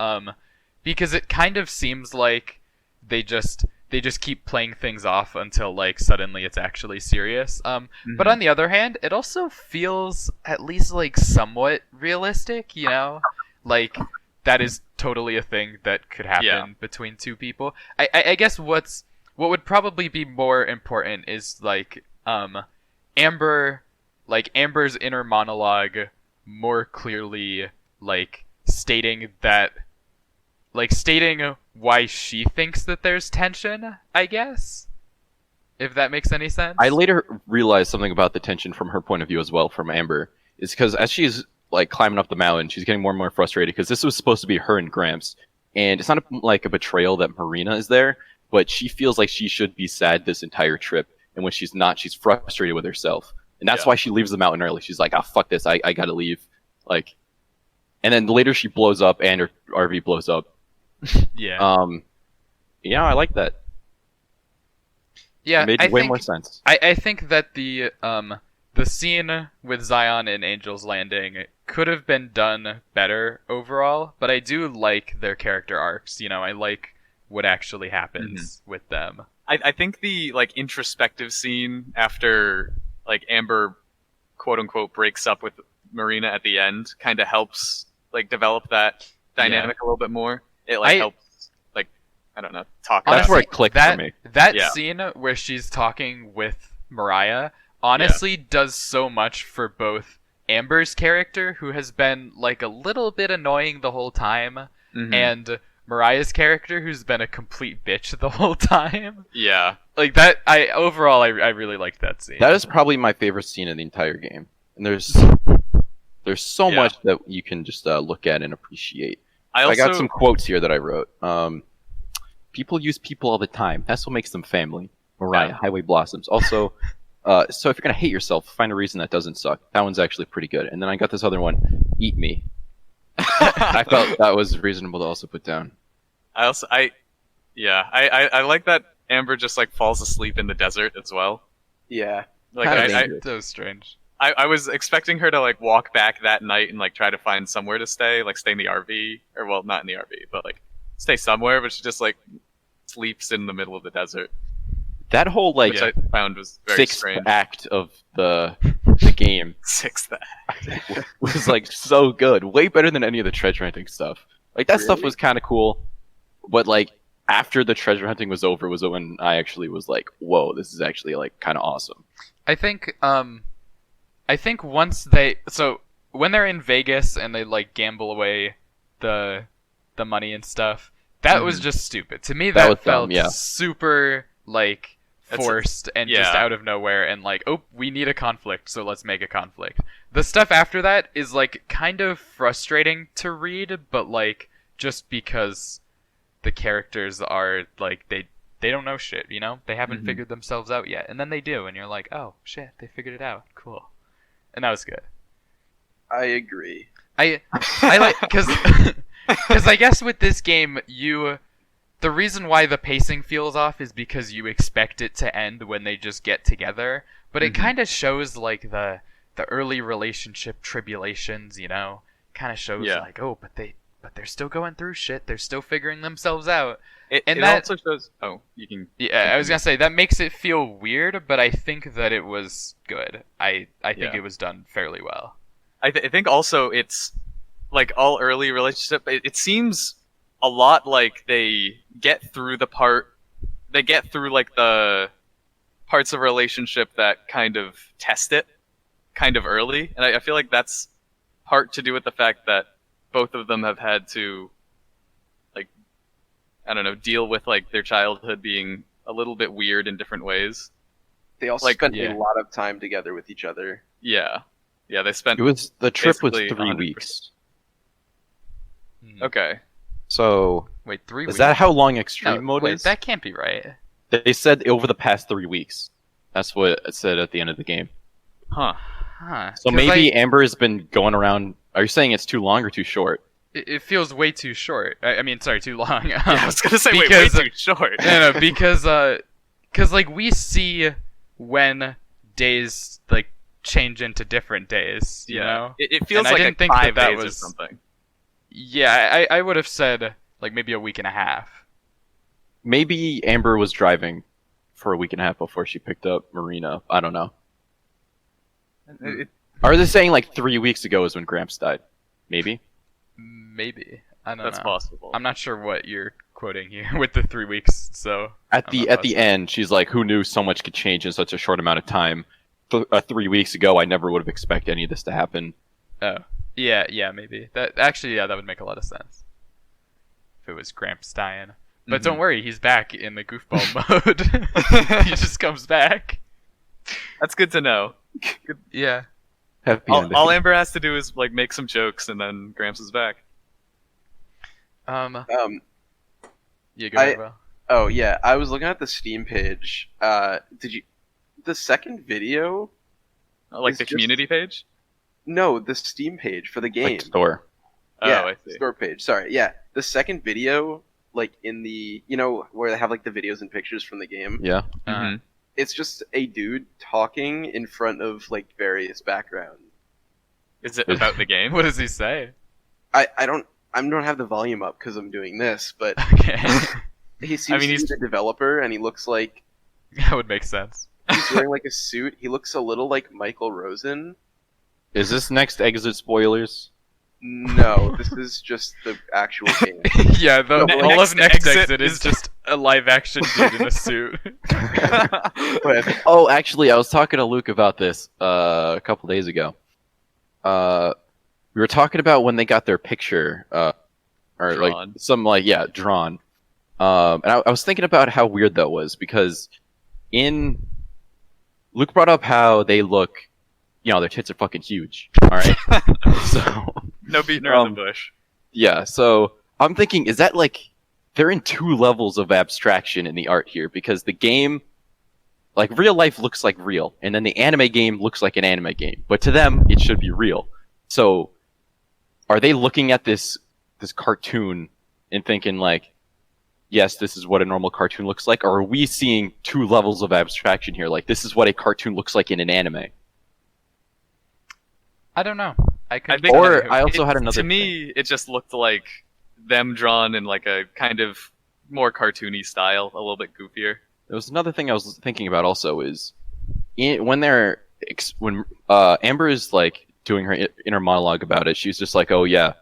it kind of seems like they just keep playing things off until like suddenly it's actually serious. But on the other hand, it also feels at least like somewhat realistic, you know? Like that is totally a thing that could happen between two people. I guess what would probably be more important is like Amber's inner monologue more clearly like stating why she thinks that there's tension, I guess. If that makes any sense. I later realized something about the tension from her point of view as well, from Amber. Is because as she's like climbing up the mountain, she's getting more and more frustrated because this was supposed to be her and Gramps. and it's not like a betrayal that Marina is there, but she feels like she should be sad this entire trip, and when she's not, she's frustrated with herself, and that's why she leaves the mountain early. She's like, "Ah, fuck this, I gotta leave." Like, and then later she blows up, and her RV blows up. Yeah. Yeah, I like that. Yeah, It made way more sense. I think that the scene with Zion and Angel's Landing could have been done better overall, but I do like their character arcs. You know, I like what actually happens with them. I think the like introspective scene after like Amber quote unquote breaks up with Marina at the end kind of helps like develop that dynamic a little bit more. It like helps like I don't know talk. That's about where it. it clicked for me. That scene where she's talking with Mariah honestly does so much for both Amber's character, who has been like a little bit annoying the whole time, and Mariah's character, who's been a complete bitch the whole time. Yeah. Like that, I really liked that scene. That is probably my favorite scene in the entire game. And there's so much that you can just look at and appreciate. I got some quotes here that I wrote. People use people all the time. That's what makes them family. Mariah, Highway Blossoms. Also, so if you're gonna hate yourself, find a reason that doesn't suck. That one's actually pretty good. And then I got this other one, Eat Me. I felt that was reasonable to also put down. I like that Amber just like falls asleep in the desert as well. Yeah. Like that was strange. I was expecting her to like walk back that night and like try to find somewhere to stay, like stay in the RV, or well, not in the RV, but like stay somewhere. But she just like sleeps in the middle of the desert. That whole like which I found was very sixth strange. act of the game Sixth act was like so good, way better than any of the treasure hunting stuff. Like that stuff was kind of cool, but like after the treasure hunting was over was when I actually was like, whoa, this is actually like kind of awesome. I think once when they're in Vegas and they like gamble away the money and stuff, that was just stupid. To me that felt super like forced and just out of nowhere, and like, oh, we need a conflict, so let's make a conflict. The stuff after that is like kind of frustrating to read, but like just because the characters are like they don't know shit, you know? They haven't figured themselves out yet. And then they do, and you're like, oh shit, they figured it out. Cool. And that was good. I agree. I like because I guess with this game the reason why the pacing feels off is because you expect it to end when they just get together, but it kind of shows like the early relationship tribulations, you know? Kind of shows like, oh, but they're still going through shit. They're still figuring themselves out. It also shows. Oh, you can. Yeah, I was gonna say that makes it feel weird, but I think that it was good. I think it was done fairly well. I think also it's like all early relationship. It seems a lot like they get through like the parts of a relationship that kind of test it kind of early, and I feel like that's part to do with the fact that both of them have had to, like, I don't know, deal with like their childhood being a little bit weird in different ways. They also spent a lot of time together with each other. Yeah, they spent. The trip was 3 100%. weeks. Okay. So wait, 3 weeks? Is that how long extreme mode wait, is? that can't be right. They said over the past 3 weeks. That's what it said at the end of the game. Huh. So maybe Amber has been going around. Are you saying it's too long or too short? It feels way too short. I mean, sorry, too long. I was gonna say way too short. No, because like we see when days like change into different days. You know? It feels and like I didn't think 5 that days was or something. Yeah, I would have said like maybe a week and a half. Maybe Amber was driving for a week and a half before she picked up Marina. I don't know. Are they saying like 3 weeks ago is when Gramps died? Maybe. Maybe. I don't know. That's possible. I'm not sure what you're quoting here with the 3 weeks. So at the end, she's like, "Who knew so much could change in such a short amount of time? 3 weeks ago, I never would have expected any of this to happen." Oh, yeah, maybe. That actually, that would make a lot of sense. If it was Gramps dying. But don't worry, he's back in the goofball mode. He just comes back. That's good to know. Yeah. All Amber has to do is like make some jokes, and then Gramps is back. Um, You go I- ahead, Will. oh yeah, I was looking at the Steam page. Did you? The second video? Like It's the just- community page? No, the Steam page for the game. Like store. Yeah, Oh, I see. store page. Sorry, yeah. The second video, like in the, where they have like the videos and pictures from the game. Yeah. Mhm. It's just a dude talking in front of like various backgrounds. Is it about the game? What does he say? I don't have the volume up because I'm doing this, but Okay, he seems to be he's- the developer, and he looks like that would make sense. he's wearing like a suit. He looks a little like Michael Rosen. Is this next exit spoilers? No, this is just the actual game. Yeah, No, but all Next of Next Exit Exit is is- just a live-action dude in a suit. But Oh, actually, I was talking to Luke about this a couple days ago. We were talking about when they got their picture, or Drawn. like some drawn. And I was thinking about how weird that was because Luke brought up how they look, their tits are fucking huge. All right, so No beating around the bush. yeah, so I'm thinking, is that like they're in two levels of abstraction in the art here because the game, like real life looks like real, and then the anime game looks like an anime game, but to them it should be real. So, are they looking at this cartoon and thinking like, yes, this is what a normal cartoon looks like, or are we seeing two levels of abstraction here? Like this is what a cartoon looks like in an anime. I don't know. I could think- Or I also had another To me, it just looked like them drawn in like a kind of more cartoony style, a little bit goofier. There was another thing I was thinking about also is when Amber is like doing her inner monologue about it, she's just like, oh yeah,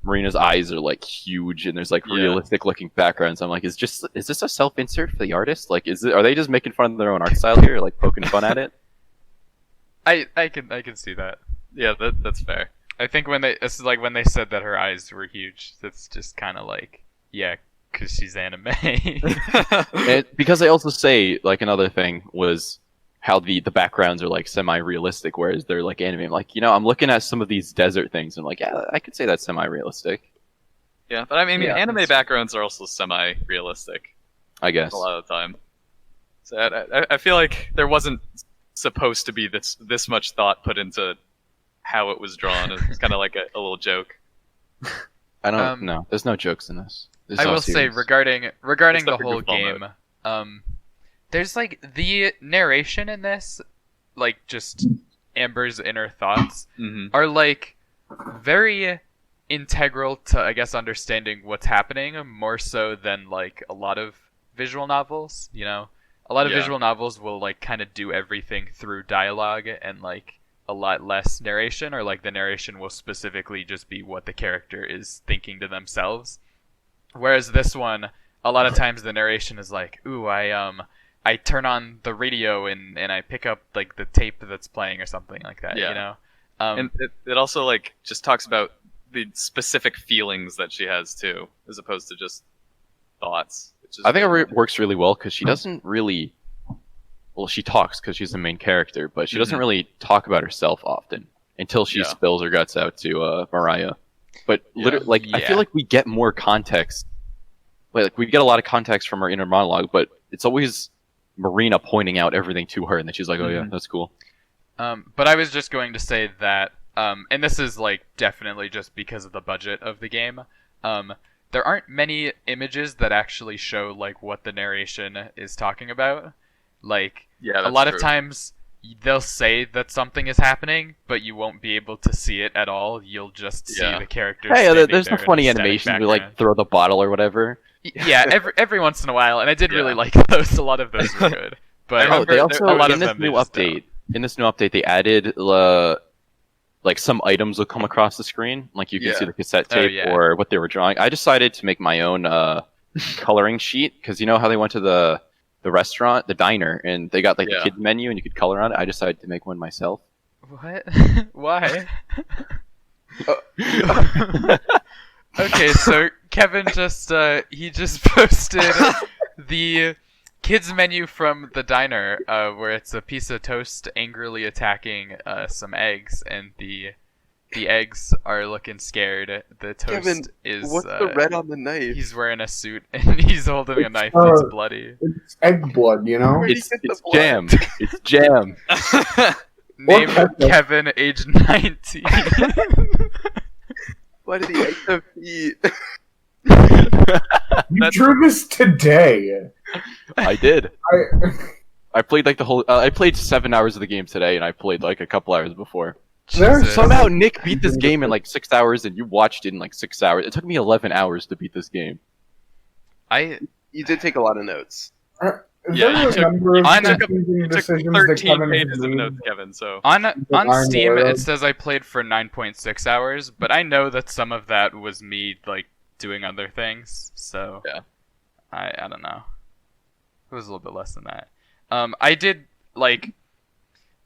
Marina's eyes are like huge and there's like Yeah. realistic looking backgrounds. I'm like, is this a self insert for the artist? Like, are they just making fun of their own art style here, like poking fun at it? I can see that. Yeah, that's fair. I think when they said that her eyes were huge, that's just kind of like, yeah, because she's anime. Because they also say like another thing was how the backgrounds are like semi-realistic, whereas they're like anime. I'm like, I'm looking at some of these desert things, and I'm like, yeah, I could say that's semi-realistic. Yeah, but I mean, Yeah, anime that's- backgrounds are also semi-realistic I guess. a lot of the time. So I feel like there wasn't supposed to be this much thought put into how it was drawn. It's kind of like a little joke. I don't know. There's no jokes in this. It's I all will say serious. regarding Except the for whole goofball game, there's like the narration in this, like just Amber's inner thoughts Hmm. are like very integral to, I guess, understanding what's happening more so than like a lot of visual novels. A lot of Yeah. visual novels will like kind of do everything through dialogue and like a lot less narration, or like the narration will specifically just be what the character is thinking to themselves. Whereas this one, a lot of times the narration is like, ooh, I turn on the radio and I pick up like the tape that's playing or something like that. Yeah. And it also like just talks about the specific feelings that she has too, as opposed to just thoughts. Which is I think very- it works really well because she doesn't really. Well, she talks because she's the main character, but she doesn't Mhm. really talk about herself often until she Yeah. spills her guts out to Mariah. But Yeah. I feel like we get more context. Like we get a lot of context from her inner monologue, but it's always Marina pointing out everything to her, and then she's like, "Oh yeah, Mhm. that's cool." But I was just going to say that, and this is like definitely just because of the budget of the game. There aren't many images that actually show like what the narration is talking about. Like Yeah, a that's lot true. of times they'll say that something is happening, but you won't be able to see it at all. You'll just see Yeah. the characters. Hey, standing there's there no in funny a static animation. We like background. throw the bottle or whatever. Yeah, every once in a while, and I did really Yeah. like those. A lot of those were good. But I remember they there- also a lot in of this them new they just update. In this new update, they added like some items will come across the screen, like you can Yeah. see the cassette Oh, tape yeah. or what they were drawing. I decided to make my own coloring sheet because you know how they went to the restaurant, the diner, and they got like Yeah. the kids menu and you could color on it. I decided to make one myself. What? Why? Okay, so Kevin just he just posted the kids menu from the diner, where it's a piece of toast angrily attacking some eggs, and the The eggs are looking scared. The toast Kevin, is. What's the red on the knife? He's wearing a suit and he's holding a knife that's bloody. It's egg blood, you know? Where'd he It's get the blood? jam. It's jam. Name ketchup. Kevin, age 19. Why did the egg have feet? You drew this today. I did. I, I played like the whole. I played 7 hours of the game today, and I played like a couple hours before. There's Jesus. Somehow Nick beat this game in like 6 hours, and you watched it in like 6 hours. It took me 11 hours to beat this game. You did take a lot of notes. Yeah, you took- confusing It took decisions that 13 Kevin has pages of made. notes, Kevin. So On Iron Steam, Railroad. it says I played for 9.6 hours, but I know that some of that was me like doing other things. So Yeah. I don't know. It was a little bit less than that. I did like.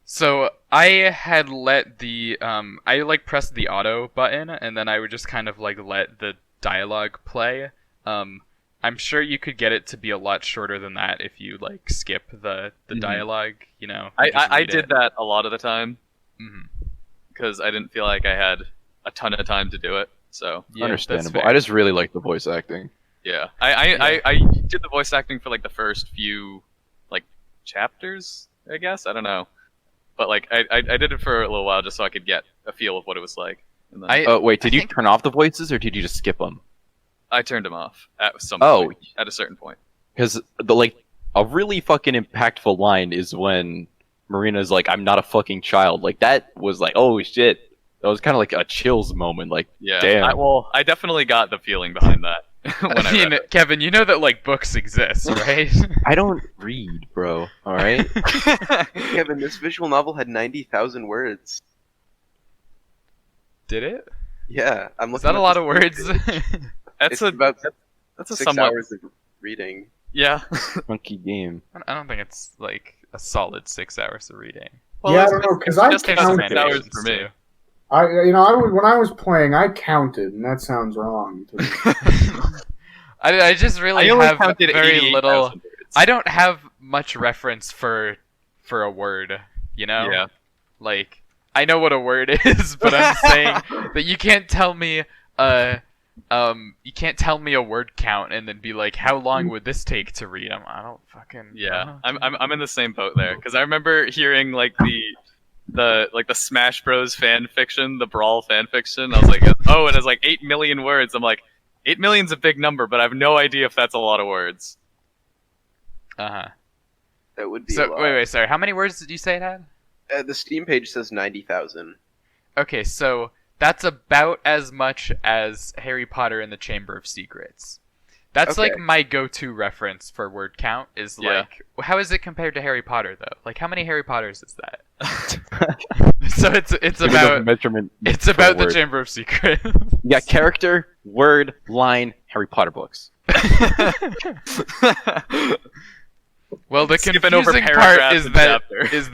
So I had let the I like pressed the auto button, and then I would just kind of like let the dialogue play. I'm sure you could get it to be a lot shorter than that if you like skip the dialogue. You know. and just I read did it. that a lot of the time Mhm. because I didn't feel like I had a ton of time to do it. So Yeah, that's Understandable. fair. I just really like the voice acting. yeah, I did the voice acting for like the first few like chapters, I guess. I don't know, but like I did it for a little while just so I could get a feel of what it was like. And then I Wait, did I you think- turn off the voices, or did you just skip them? I turned them off at some Oh. point, at a certain point. Because a really fucking impactful line is when Marina's like, "I'm not a fucking child." Like that was like, oh shit. That was kind of like a chills moment. Like, Yeah, damn. I definitely got the feeling behind that when I mean, read it. Kevin, you know that like books exist, right? I don't read, bro. All right. Kevin, this visual novel had 90,000 words. Did it? Yeah, I'm Is looking. that a at lot this of words? page. That's It's a about that's a 6 somewhat hours of reading. yeah. Funky game. I don't think it's like a solid 6 hours of reading. Well, Yeah, I it's- don't know, it's 'cause I just counted. 6 hours for me. When I was playing, I counted, and that sounds wrong. To me. I just really I only have counted very 88,000 little. words. I don't have much reference for a word. You know, Yeah. like I know what a word is, but I'm saying that you can't tell me you can't tell me a word count and then be like, how long would this take to read? I don't fucking. Yeah, know. I'm in the same boat there because I remember hearing like the Smash Bros fan fiction, the Brawl fan fiction. I was like, oh, it has like 8 million words. I'm like, 8 million's a big number, but I have no idea if that's a lot of words. Uh-huh. That would be. So a lot. wait, sorry. How many words did you say it had? The Steam page says 90,000. Okay, so that's about as much as Harry Potter and the Chamber of Secrets. That's like Okay. my go-to reference for word count is Yeah. like, how is it compared to Harry Potter though? Like, how many Harry Potters is that? So it's Give me the about measurement. it's per about the word. Chamber of Secrets. You got character, word, line, Harry Potter books. Well, the Skipping over confusing part paragraphs is and that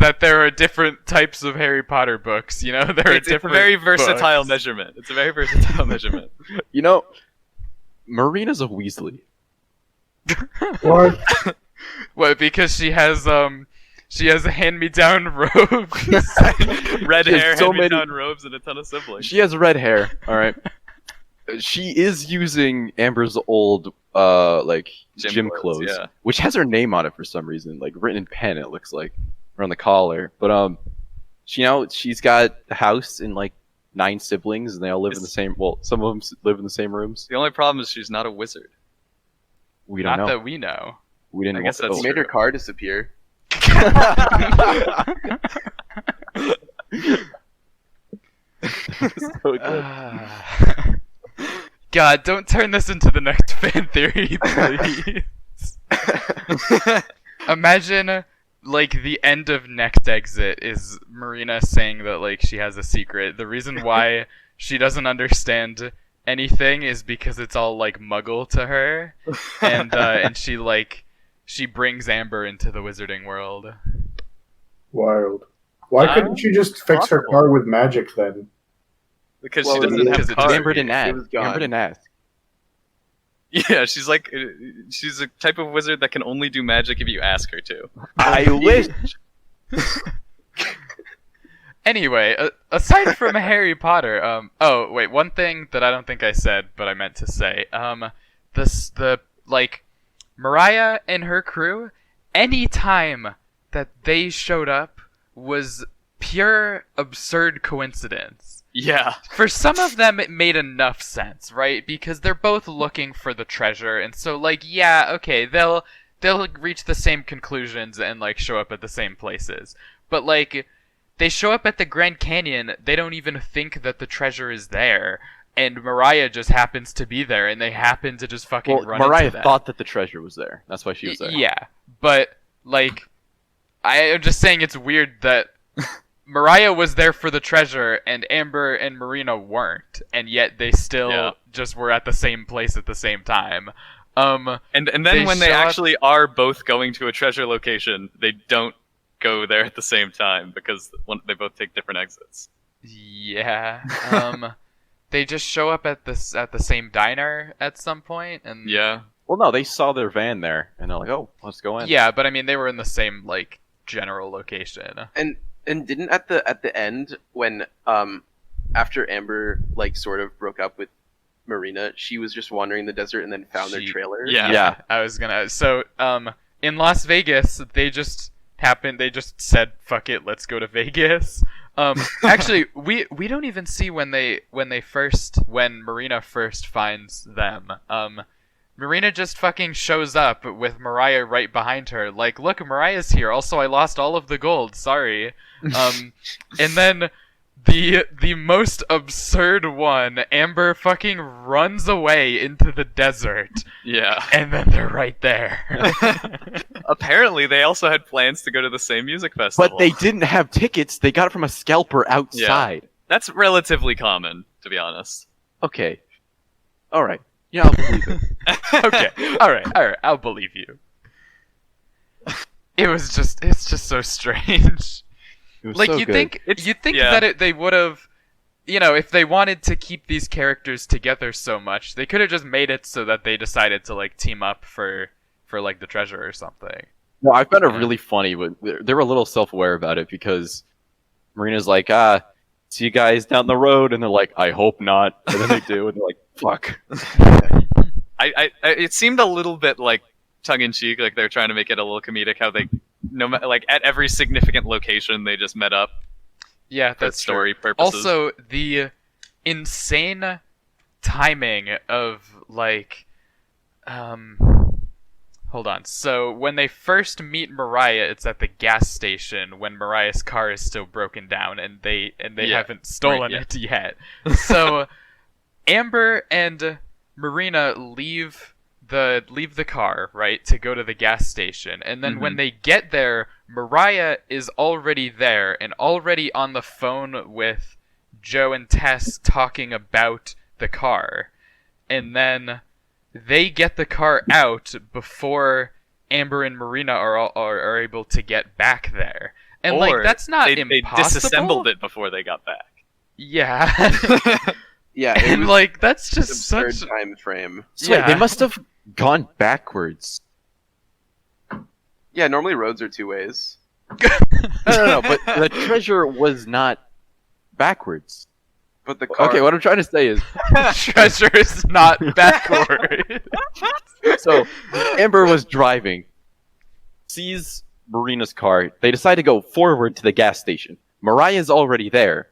chapter. there are different types of Harry Potter books. You know, there are It's a different. very versatile books. measurement. It's a very versatile measurement. You know, Marina's a Weasley. What? What? Because she has hand-me-down robes. Red She has hair, so hand-me-down robes, and a ton of siblings. She has red hair. All right. She is using Amber's old gym clothes, yeah. which has her name on it for some reason, like written in pen. It looks like, or on the collar. But she's got a house and like 9 siblings, and they all live in the same. Well, some of them live in the same rooms. The only problem is she's not a wizard. We don't Not know. that we know. We didn't. I guess that's He true. made her car disappear. So good. God, don't turn this into the next fan theory, please. Imagine, like, the end of Next Exit is Marina saying that, like, she has a secret. The reason why she doesn't understand anything is because it's all, like, muggle to her. And she brings Amber into the wizarding world. Wild. Why couldn't she just fix her possible. car with magic then? Because Well, she doesn't because have it cards. Amber didn't ask. It was gone. Amber didn't ask. Yeah, she's a type of wizard that can only do magic if you ask her to. I wish. Anyway, aside from Harry Potter, oh wait, one thing that I don't think I said, but I meant to say, Mariah and her crew, any time that they showed up was pure absurd coincidence. Yeah. For some of them, it made enough sense, right? Because they're both looking for the treasure, and so, like, yeah, okay, they'll reach the same conclusions and, like, show up at the same places. But, like, they show up at the Grand Canyon, they don't even think that the treasure is there, and Mariah just happens to be there, and they happen to just fucking run Mariah into that. thought that the treasure was there. That's why she was there. Yeah, but, like, I'm just saying it's weird that Mariah was there for the treasure, and Amber and Marina weren't, and yet they still just were at the same place at the same time. And then when they actually are both going to a treasure location, they don't go there at the same time because they both take different exits. Yeah. They just show up at the same diner at some point, and Yeah. Well, no, they saw their van there, and they're like, "Oh, let's go in." yeah, but I mean they were in the same like general location. And didn't at the end when after Amber like sort of broke up with Marina, she was just wandering the desert and then found their trailer. Yeah. I was gonna. So in Las Vegas, they just said, "Fuck it, let's go to Vegas." Actually, we don't even see when Marina first finds them. Marina just fucking shows up with Mariah right behind her. Like, look, Mariah's here. Also, I lost all of the gold. Sorry. And then the most absurd one, Amber fucking runs away into the desert. Yeah. And then they're right there. Apparently, they also had plans to go to the same music festival. But they didn't have tickets. They got it from a scalper outside. That's relatively common, to be honest. Okay. All right. Yeah, I'll believe it. Okay. All right. I'll believe you. It's just so strange. It was Like so you good. think that they would have, if they wanted to keep these characters together so much, they could have just made it so that they decided to like team up for like the treasure or something. No, I found it really funny, but they were a little self-aware about it because Marina's like, see you guys down the road, and they're like, I hope not, and then they do, and they're like, fuck. It seemed a little bit like tongue-in-cheek, like they're trying to make it a little comedic, how they, like at every significant location, they just met up. Yeah, for that's story true. purposes. Also, the insane timing of like, hold on. So when they first meet Mariah, it's at the gas station when Mariah's car is still broken down, and they haven't stolen it yet. So Amber and Marina leave the car, right, to go to the gas station, and then when they get there, Mariah is already there and already on the phone with Joe and Tess talking about the car, and then they get the car out before Amber and Marina are able to get back there, and or like that's not impossible. They disassembled it before they got back. Yeah. Yeah, and like that's just absurd such time frame. So wait, they must have gone backwards. Yeah, normally roads are two ways. No, but the treasure was not backwards. But the car. Okay, what I'm trying to say is, treasure is not backward. so Amber was driving, sees Marina's car. They decide to go forward to the gas station. Mariah's already there,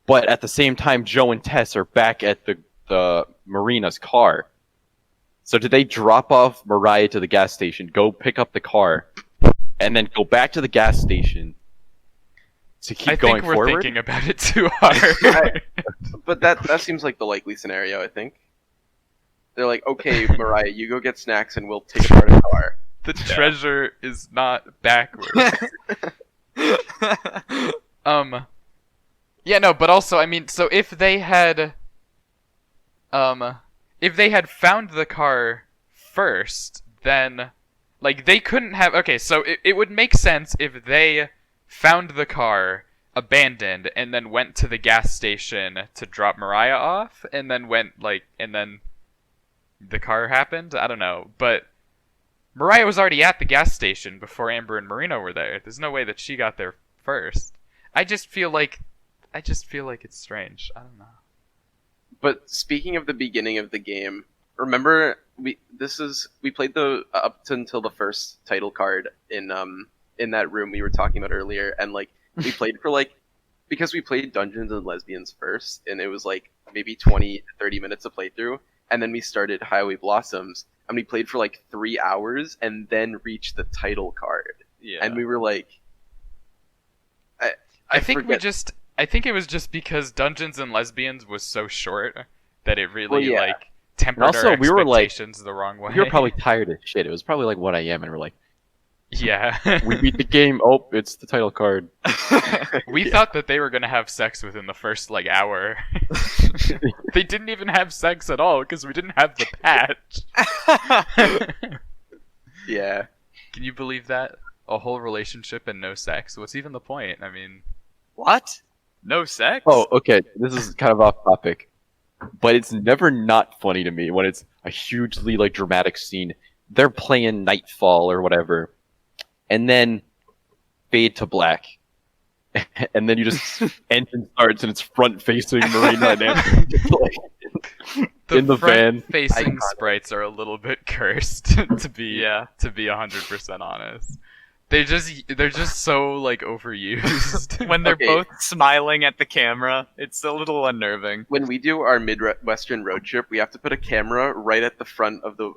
but at the same time, Joe and Tess are back at the Marina's car. So did they drop off Mariah to the gas station, go pick up the car, and then go back to the gas station to keep going forward? I think we're thinking about it too hard. But that seems like the likely scenario, I think. They're like, okay, Mariah, you go get snacks and we'll take apart a car. The treasure is not backward. Yeah, no, but also, I mean, so if they had found the car first, then, like, they couldn't have, okay, so it would make sense if they found the car, abandoned, and then went to the gas station to drop Mariah off, and then and then the car happened? I don't know, but Mariah was already at the gas station before Amber and Marina were there. There's no way that she got there first. I just feel like it's strange. I don't know. But speaking of the beginning of the game, remember we played the up to until the first title card in that room we were talking about earlier, and like we played for like because we played Dungeons and Lesbians first, and it was like maybe 20 to 30 minutes of playthrough, and then we started Highway Blossoms, and we played for like 3 hours, and then reached the title card. Yeah. And we were like, I think forget- I think it was just because Dungeons and Lesbians was so short that it really Well, yeah. like tempered And also, our we were, like- expectations the wrong way. We were probably tired as shit. It was probably like 1 a.m. and we're like, yeah. we beat the game. Oh, it's the title card. We thought that they were gonna have sex within the first like hour. They didn't even have sex at all because we didn't have the patch. yeah. Can you believe that? A whole relationship and no sex. What's even the point? I mean, What? No sex? Oh, okay. This is kind of off topic, but it's never not funny to me when it's a hugely like dramatic scene. They're playing Nightfall or whatever, and then fade to black, and then you just engine starts and it's front facing Marina and Amber, in the van. Facing Iconic. sprites are a little bit cursed to be 100% honest. They're just so like overused. When they're Okay. both smiling at the camera, it's a little unnerving. When we do our Midwestern road trip, we have to put a camera right at the front of the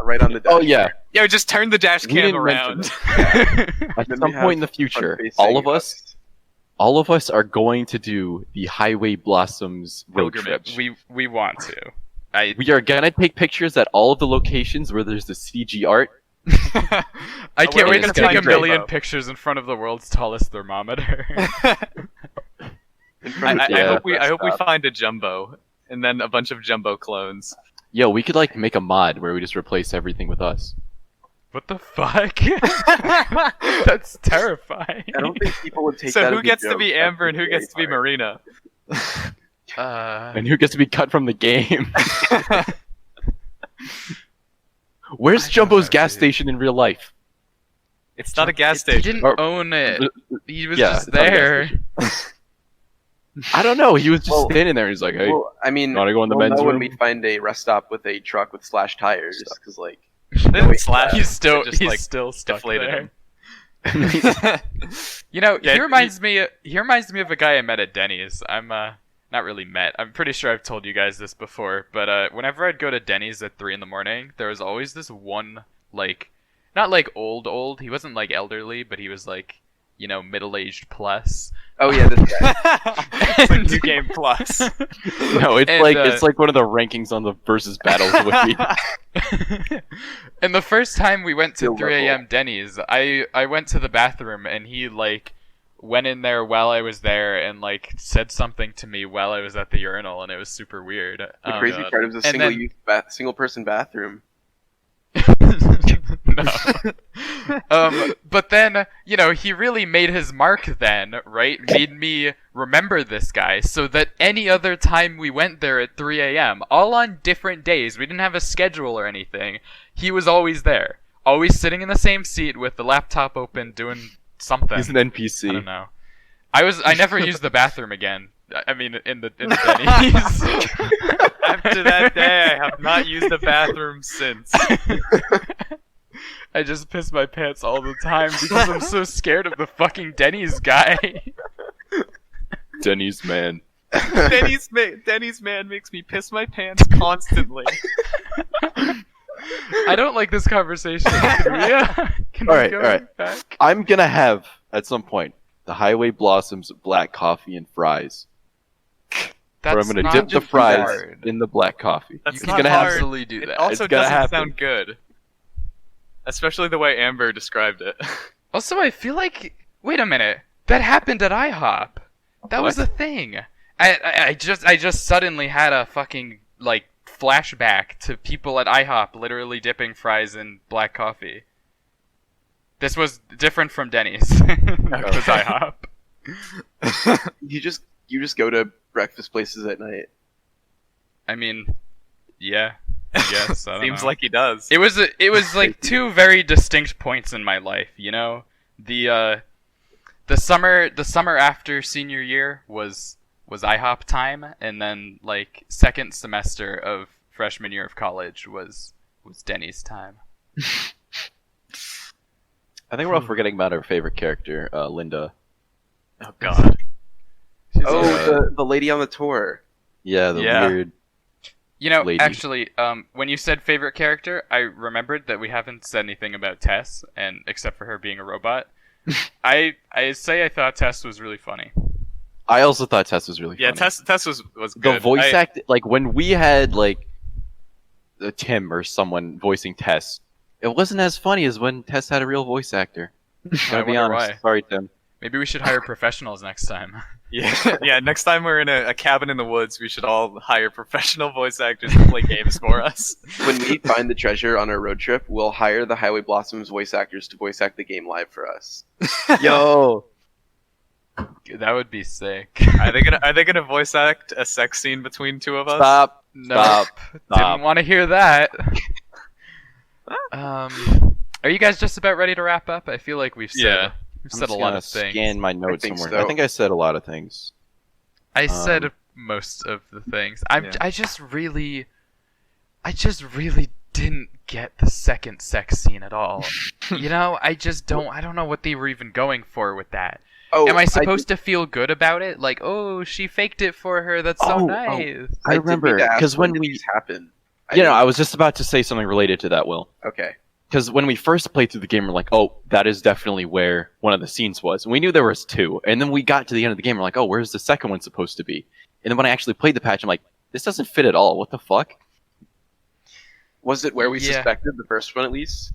right on the dash. Oh yeah, Yo, just turn the dash We cam didn't mention around. at Then some we have point in the future, front-facing all of us are going to do the Highway Blossoms road trip. we want to. We are gonna take pictures at all of the locations where there's the CG art. I Where can't are we wait to gonna take find a million Jumbo? pictures in front of the world's tallest thermometer. In front of I the hope we rest stop. find a jumbo, and then a bunch of jumbo clones. Yo, we could like make a mod where we just replace everything with us. What the fuck? That's terrifying. I don't think people would take that So as who a gets to joke. be That's Amber and who very gets to be funny. Marina? And who gets to be cut from the game? Where's I don't Jumbo's know, gas dude. station in real life? It's not a gas He station. didn't Or- own it. He was Yeah, just it's not a gas there. I don't know. He was just Well- standing there. He's like, "Hey, Well, I mean, wanna go in the we'll men's know when room?" we find a rest stop with a truck with slashed tires, because like They didn't wait, slash. He's still They just, he's like, still stuck deflated there. him. You know, Yeah, he reminds me of a guy I met at Denny's. I'm not really met. I'm pretty sure I've told you guys this before, but whenever I'd go to Denny's at 3 a.m, there was always this one like not like old. He wasn't like elderly, but he was like, you know, middle-aged plus. oh yeah, this guy. It's like New Game Plus. no, it's And, like uh, it's like one of the rankings on the versus battles wiki." And the first time we went to Skill 3 a.m. level. Denny's, I went to the bathroom and he like went in there while I was there and like said something to me while I was at the urinal, and it was super weird. The crazy God. part is a And then- single person bathroom. No. But then, you know, he really made his mark then, right? Made me remember this guy so that any other time we went there at 3 a.m., all on different days, we didn't have a schedule or anything, he was always there. Always sitting in the same seat with the laptop open doing something. He's an I don't NPC. know. I never used the bathroom again. I mean, in the Denny's. After that day, I have not used the bathroom since. I just piss my pants all the time because I'm so scared of the fucking Denny's guy. Denny's man. Denny's man makes me piss my pants constantly. I don't like this conversation. Can we Alright, go alright. back? I'm gonna have at some point the Highway Blossoms black coffee and fries. That's Where I'm gonna not dip the too fries hard. in the black coffee. That's You It's can gonna hard. happen. absolutely do It that. also It's gonna doesn't happen. sound good. Especially the way Amber described it. Also, I feel like wait a minute, that happened at IHOP. That was a What? thing. I just suddenly had a fucking like flashback to people at IHOP literally dipping fries in black coffee. This was different from Denny's. It was IHOP. You just go to breakfast places at night. I mean, yeah. I guess. I don't Seems know. like he does. It was like two very distinct points in my life, you know? The the summer after senior year was IHOP time, and then like second semester of freshman year of college was Denny's time. I think we're all forgetting about our favorite character, Linda. Oh God. The lady on the tour. Yeah, the weird. You know, lady. actually, when you said favorite character, I remembered that we haven't said anything about Tess, and except for her being a robot. I say I thought Tess was really funny. I also thought Tess was really funny. Yeah, Tess was good. The voice act, like when we had like Tim or someone voicing Tess, it wasn't as funny as when Tess had a real voice actor. Gotta be wonder honest. why. Sorry, Tim. Maybe we should hire professionals next time. Yeah. Next time we're in a cabin in the woods, we should all hire professional voice actors to play games for us. When we find the treasure on our road trip, we'll hire the Highway Blossoms voice actors to voice act the game live for us. Yo, That would be sick. Are they gonna voice act a sex scene between two of us? stop. No, didn't want to hear that. Are you guys just about ready to wrap up? I feel like we've said I'm said just a lot gonna of things. Scan my notes think somewhere. so. I think I said a lot of things. I said most of the things. I just really didn't get the second sex scene at all. You know, I don't know what they were even going for with that. Oh, Am I supposed to feel good about it? Like, oh, she faked it for her. That's so nice. I remember because when these happen, I was just about to say something related to that, Will. Okay. Because when we first played through the game, we're like, oh, that is definitely where one of the scenes was. And we knew there was two. And then we got to the end of the game, we're like, oh, where's the second one supposed to be? And then when I actually played the patch, I'm like, this doesn't fit at all. What the fuck? Was it where we Yeah. suspected, the first one at least?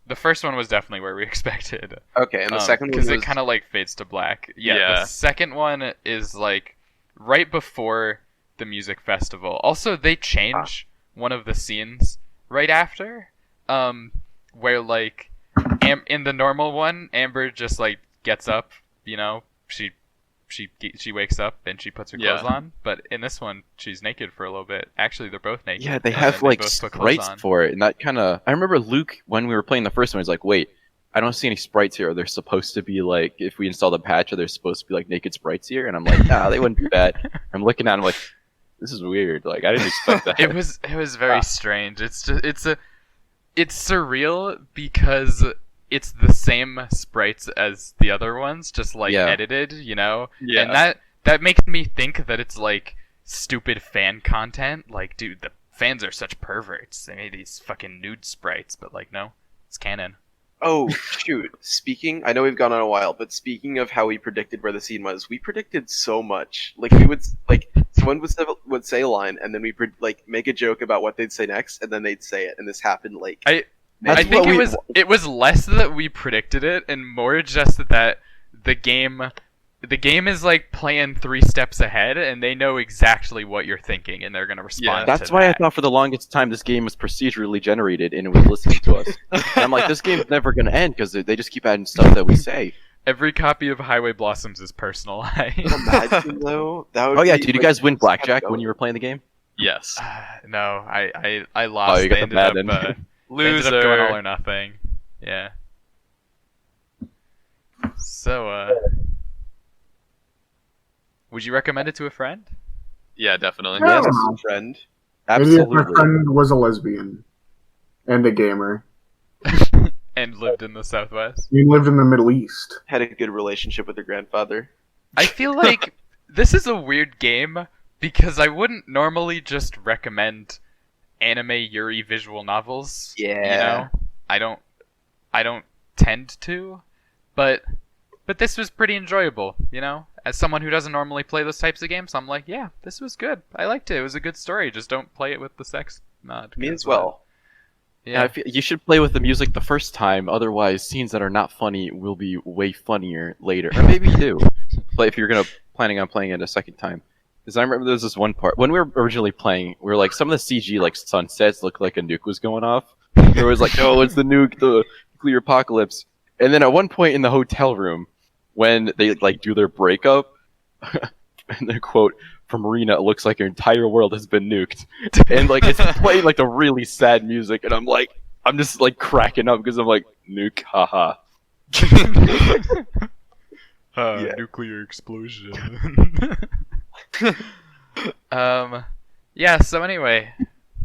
The first one was definitely where we expected. Okay, and the second one because was... it kind of like fades to black. Yeah, Yeah. the second one is like right before the music festival. Also, they change one of the scenes right after, where like in the normal one, Amber just like gets up, you know, she wakes up and she puts her clothes on. But in this one, she's naked for a little bit. Actually, they're both naked. Yeah, they and have then they like both put clothes sprites on. for it. And that kind of... I remember Luke, when we were playing the first one, he's like, wait, I don't see any sprites here. Are there supposed to be like... If we install the patch, are there supposed to be like naked sprites here? And I'm like, nah, they wouldn't do that. I'm looking at them like, this is weird. Like, I didn't expect that. It was very strange. It's surreal because it's the same sprites as the other ones, just like edited, you know? Yeah. And that makes me think that it's like stupid fan content. Like, dude, the fans are such perverts. They made these fucking nude sprites, but like, no, it's canon. Oh, shoot. I know we've gone on a while, but speaking of how we predicted where the scene was, we predicted so much. Like, we would, like, someone would say a line, and then we like make a joke about what they'd say next, and then they'd say it, and this happened, like... I think it was less that we predicted it, and more just that the game is like playing 3 steps ahead, and they know exactly what you're thinking, and they're gonna respond. That's to why that. I thought for the longest time this game was procedurally generated and it was listening to us. And I'm like, this game's never gonna end because they just keep adding stuff that we say. Every copy of Highway Blossoms is personalized. Imagine, though, that would Oh yeah, be, did you like, guys win just blackjack kept when you going. were playing the game? Yes. No, I lost. Oh, you got They the Madden. They ended Loser. up going all or nothing. Yeah. So, would you recommend it to a friend? Yeah, definitely. Yeah. Yes, friend. Maybe if my Absolutely. friend was a lesbian and a gamer. And lived in the Southwest? You lived in the Middle East. Had a good relationship with her grandfather. I feel like this is a weird game because I wouldn't normally just recommend anime Yuri visual novels. Yeah. You know? I don't tend to, but this was pretty enjoyable, you know? As someone who doesn't normally play those types of games, I'm like, yeah, this was good. I liked it. It was a good story. Just don't play it with the sex mod. Me as well. Yeah, I feel, you should play with the music the first time, otherwise scenes that are not funny will be way funnier later. Or maybe you do. But if you're planning on playing it a second time. Because I remember there was this one part, when we were originally playing, we were like, some of the CG, like sunsets looked like a nuke was going off. It was like, oh, it's the nuke, the nuclear apocalypse. And then at one point in the hotel room, when they like do their breakup, and the quote from Marina, it looks like your entire world has been nuked. And like it's playing like the really sad music, and I'm just like cracking up because I'm like, nuke, haha. Yeah. Nuclear explosion. Yeah, so anyway,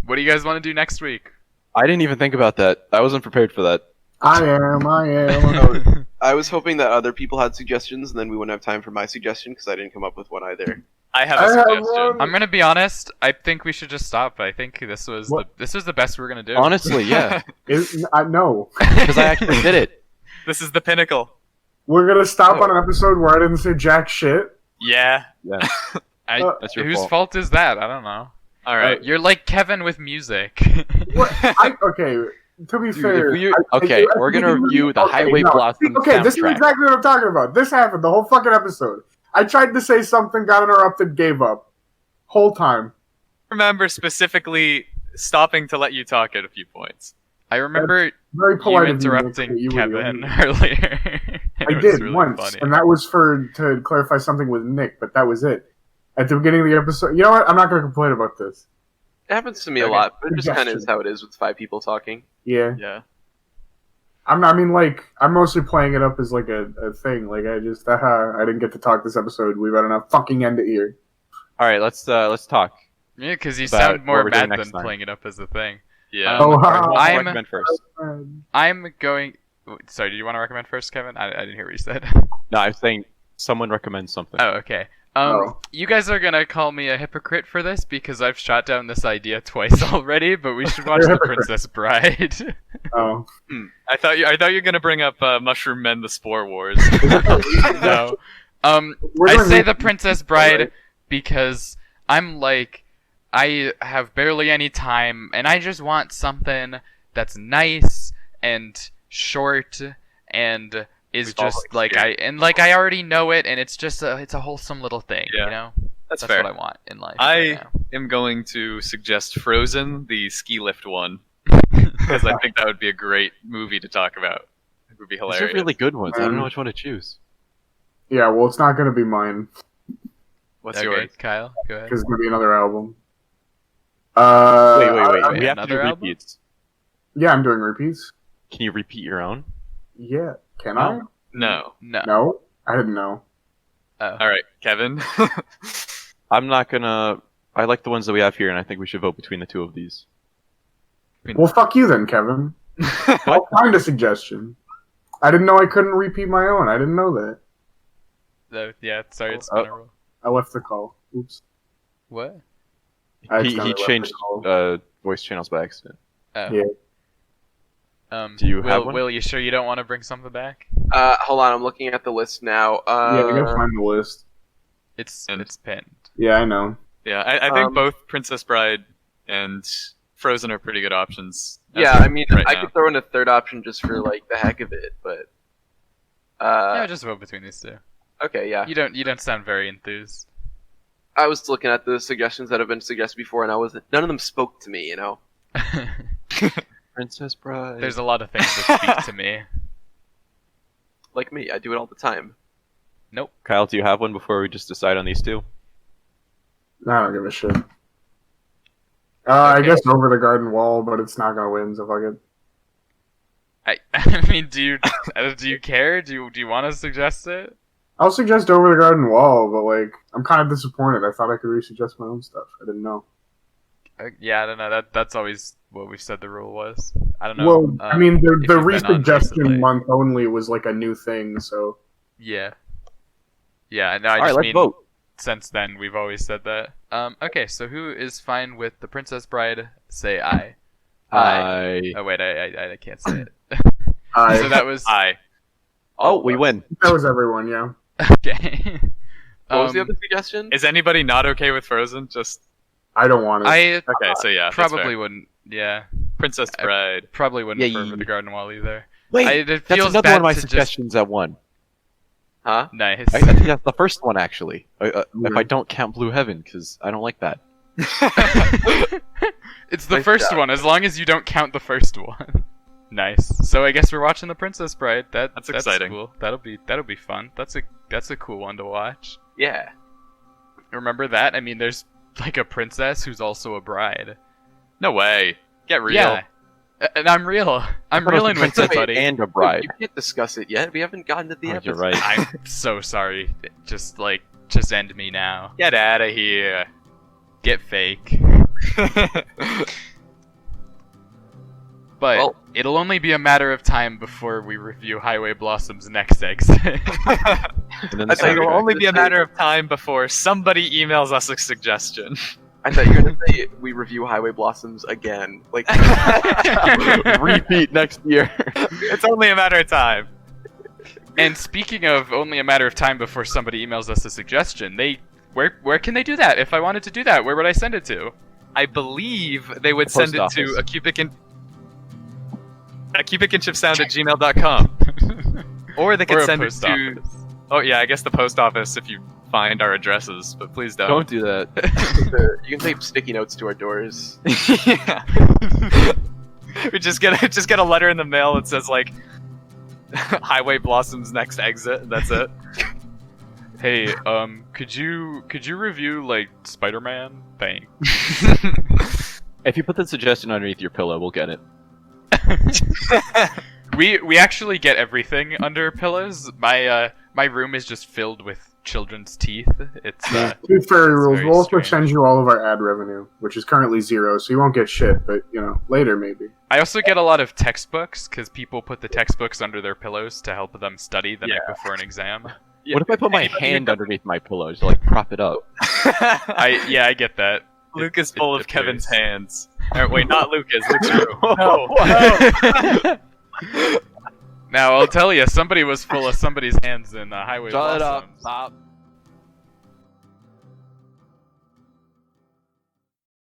what do you guys want to do next week? I didn't even think about that. I wasn't prepared for that. I am. I was hoping that other people had suggestions, and then we wouldn't have time for my suggestion because I didn't come up with one either. I have a I have suggestion. one. I'm gonna be honest. I think we should just stop. I think this was the best we're gonna do. Honestly, yeah. No. Because I actually did it. This is the pinnacle. We're gonna stop on an episode where I didn't say jack shit. Yeah. Yeah. That's your Whose fault. fault is that? I don't know. All right. You're like Kevin with music. Okay, to be Dude, fair. we're gonna review the Highway Blossom Okay, this is soundtrack. exactly what I'm talking about. This happened the whole fucking episode. I tried to say something, got interrupted, gave up. Whole time. Remember specifically stopping to let you talk at a few points. I remember Very you polite of interrupting Nick, that you were Kevin the earlier. I did once, and that was to clarify something with Nick, but that was it. At the beginning of the episode, you know what? I'm not going to complain about this. It happens to me a Okay. lot, but it just kind of Suggestion. is how it is with 5 people talking. Yeah, Yeah. I'm mostly playing it up as like a thing. Like I just, I didn't get to talk this episode. We've had enough fucking end it here. All right, let's talk. Yeah, because you about sound more what we're doing mad next than time. playing it up as a thing. Yeah. Oh, I'm- recommend first. I'm going. Sorry, do you want to recommend first, Kevin? I didn't hear what you said. No, I'm saying someone recommends something. Oh, okay. You guys are gonna call me a hypocrite for this because I've shot down this idea twice already, but we should watch You're a The hypocrite. Princess Bride. Oh, I thought you were gonna bring up Mushroom Men: The Spore Wars. No. We're I doing say this- The Princess Bride Alright. because I'm like, I have barely any time, and I just want something that's nice and short and is We've all just like I already know it, and it's just it's a wholesome little thing, Yeah. you know. That's That's fair. what I want in life. I right now. am going to suggest Frozen, the ski lift one, because I think that would be a great movie to talk about. It would be These hilarious. are really good ones. I don't know which one to choose. Yeah, well, it's not going to be mine What's Okay, yours? Kyle, go ahead. because it's going to be another album. Wait. Wait, We have to do another album? repeats. Yeah, I'm doing repeats. Can you repeat your own? Yeah, can I? No. No. No, I didn't know. Oh. All right, Kevin. I'm not gonna. I like the ones that we have here, and I think we should vote between the two of these. Well, fuck you then, Kevin. I'll find a suggestion. I didn't know I couldn't repeat my own. I didn't know that. Yeah, sorry, it's Oh. been a rule. I left the call. Oops. What? I He accidentally left changed the call. voice channels by accident. Oh. Yeah. Do you Will, have one? Will, you sure you don't want to bring something back? Hold on, I'm looking at the list now. Yeah, I gotta find the list. It's And- pinned. Yeah, I know. Yeah, I think Um, both Princess Bride and Frozen are pretty good options. as Yeah, of I mean, right I now. could throw in a third option just for like the heck of it, but Yeah, just vote between these two. okay, yeah. You don't sound very enthused. I was looking at the suggestions that have been suggested before, and none of them spoke to me. You know, Princess Bride. There's a lot of things that speak to me. like me, I do it all the time. Kyle, do you have one before we just decide on these two? I don't give a shit. I Okay. guess Over the Garden Wall, but it's not gonna win, so fuck it. I mean, do you care? Do you want to suggest it? I'll suggest Over the Garden Wall, but like, I'm kind of disappointed. I thought I could resuggest my own stuff. I didn't know. Yeah, I don't know. That's always what we've said the rule was. I don't know. Well, I mean, if the you've been on resuggestion recently. month only was like a new thing, so Yeah. Yeah, no, I All right, just let's mean vote. since then we've always said that. Okay, so who is fine with The Princess Bride? Say aye. Oh wait, I can't say it. I, So that was Aye. Oh, we win. that was everyone. Yeah. okay. What was the other suggestion? Is anybody not okay with Frozen? Just I don't want it. I okay. So yeah, that's probably fair. wouldn't. Yeah, Princess Bride. probably wouldn't Yeah, prefer the Garden Wall either. Wait, It that's feels another bad one of my to just- suggestions that won. Huh? Nice. I think that's the first one actually. If Mhm. I don't count Blue Heaven, because I don't like that. It's the Nice first job. one, as long as you don't count the first one. Nice. So I guess we're watching The Princess Bride. That's exciting. Cool. That'll be fun. That's a cool one to watch. Yeah. Remember that? I mean, there's like a princess who's also a bride. No way. Get real. Yeah. And I'm real. I'm reeling with it, buddy. And a bride. You can't discuss it yet. We haven't gotten to the Oh, episode. you're right. I'm so sorry. Just end me now. Get out of here. Get fake. But Well- it'll only be a matter of time before we review Highway Blossom's next exit. And then the So it'll soundtrack. only be a matter of time before somebody emails us a suggestion. I thought you were gonna say we review Highway Blossoms again. Like, Repeat next year. It's only a matter of time. And speaking of only a matter of time before somebody emails us a suggestion, where can they do that? If I wanted to do that, where would I send it to? I believe they would The send it post to office. a cubicandchipsound@gmail.com. Or they could Or a send it post to... office. Oh yeah, I guess the post office if you find our addresses, but please don't. Don't do that. you can tape sticky notes to our doors. Yeah. We just get a letter in the mail that says like Highway Blossom's next exit, and that's it. Hey, could you review like Spider-Man? Thanks. If you put the suggestion underneath your pillow, we'll get it. We actually get everything under pillows. My room is just filled with children's teeth. It's Tooth Fairy It's rules. very We'll also strange. send you all of our ad revenue, which is currently 0, so you won't get shit. But later maybe. I also get a lot of textbooks because people put the textbooks under their pillows to help them study the night before an exam. Yeah. What if I put my hand underneath my pillow to like prop it up? I get that. Luke is full it of Kevin's appears. hands. Wait, not Lucas. Luke's room. No. Now I'll tell you, somebody was full of somebody's hands in Highway Shut up. Blossoms. Stop.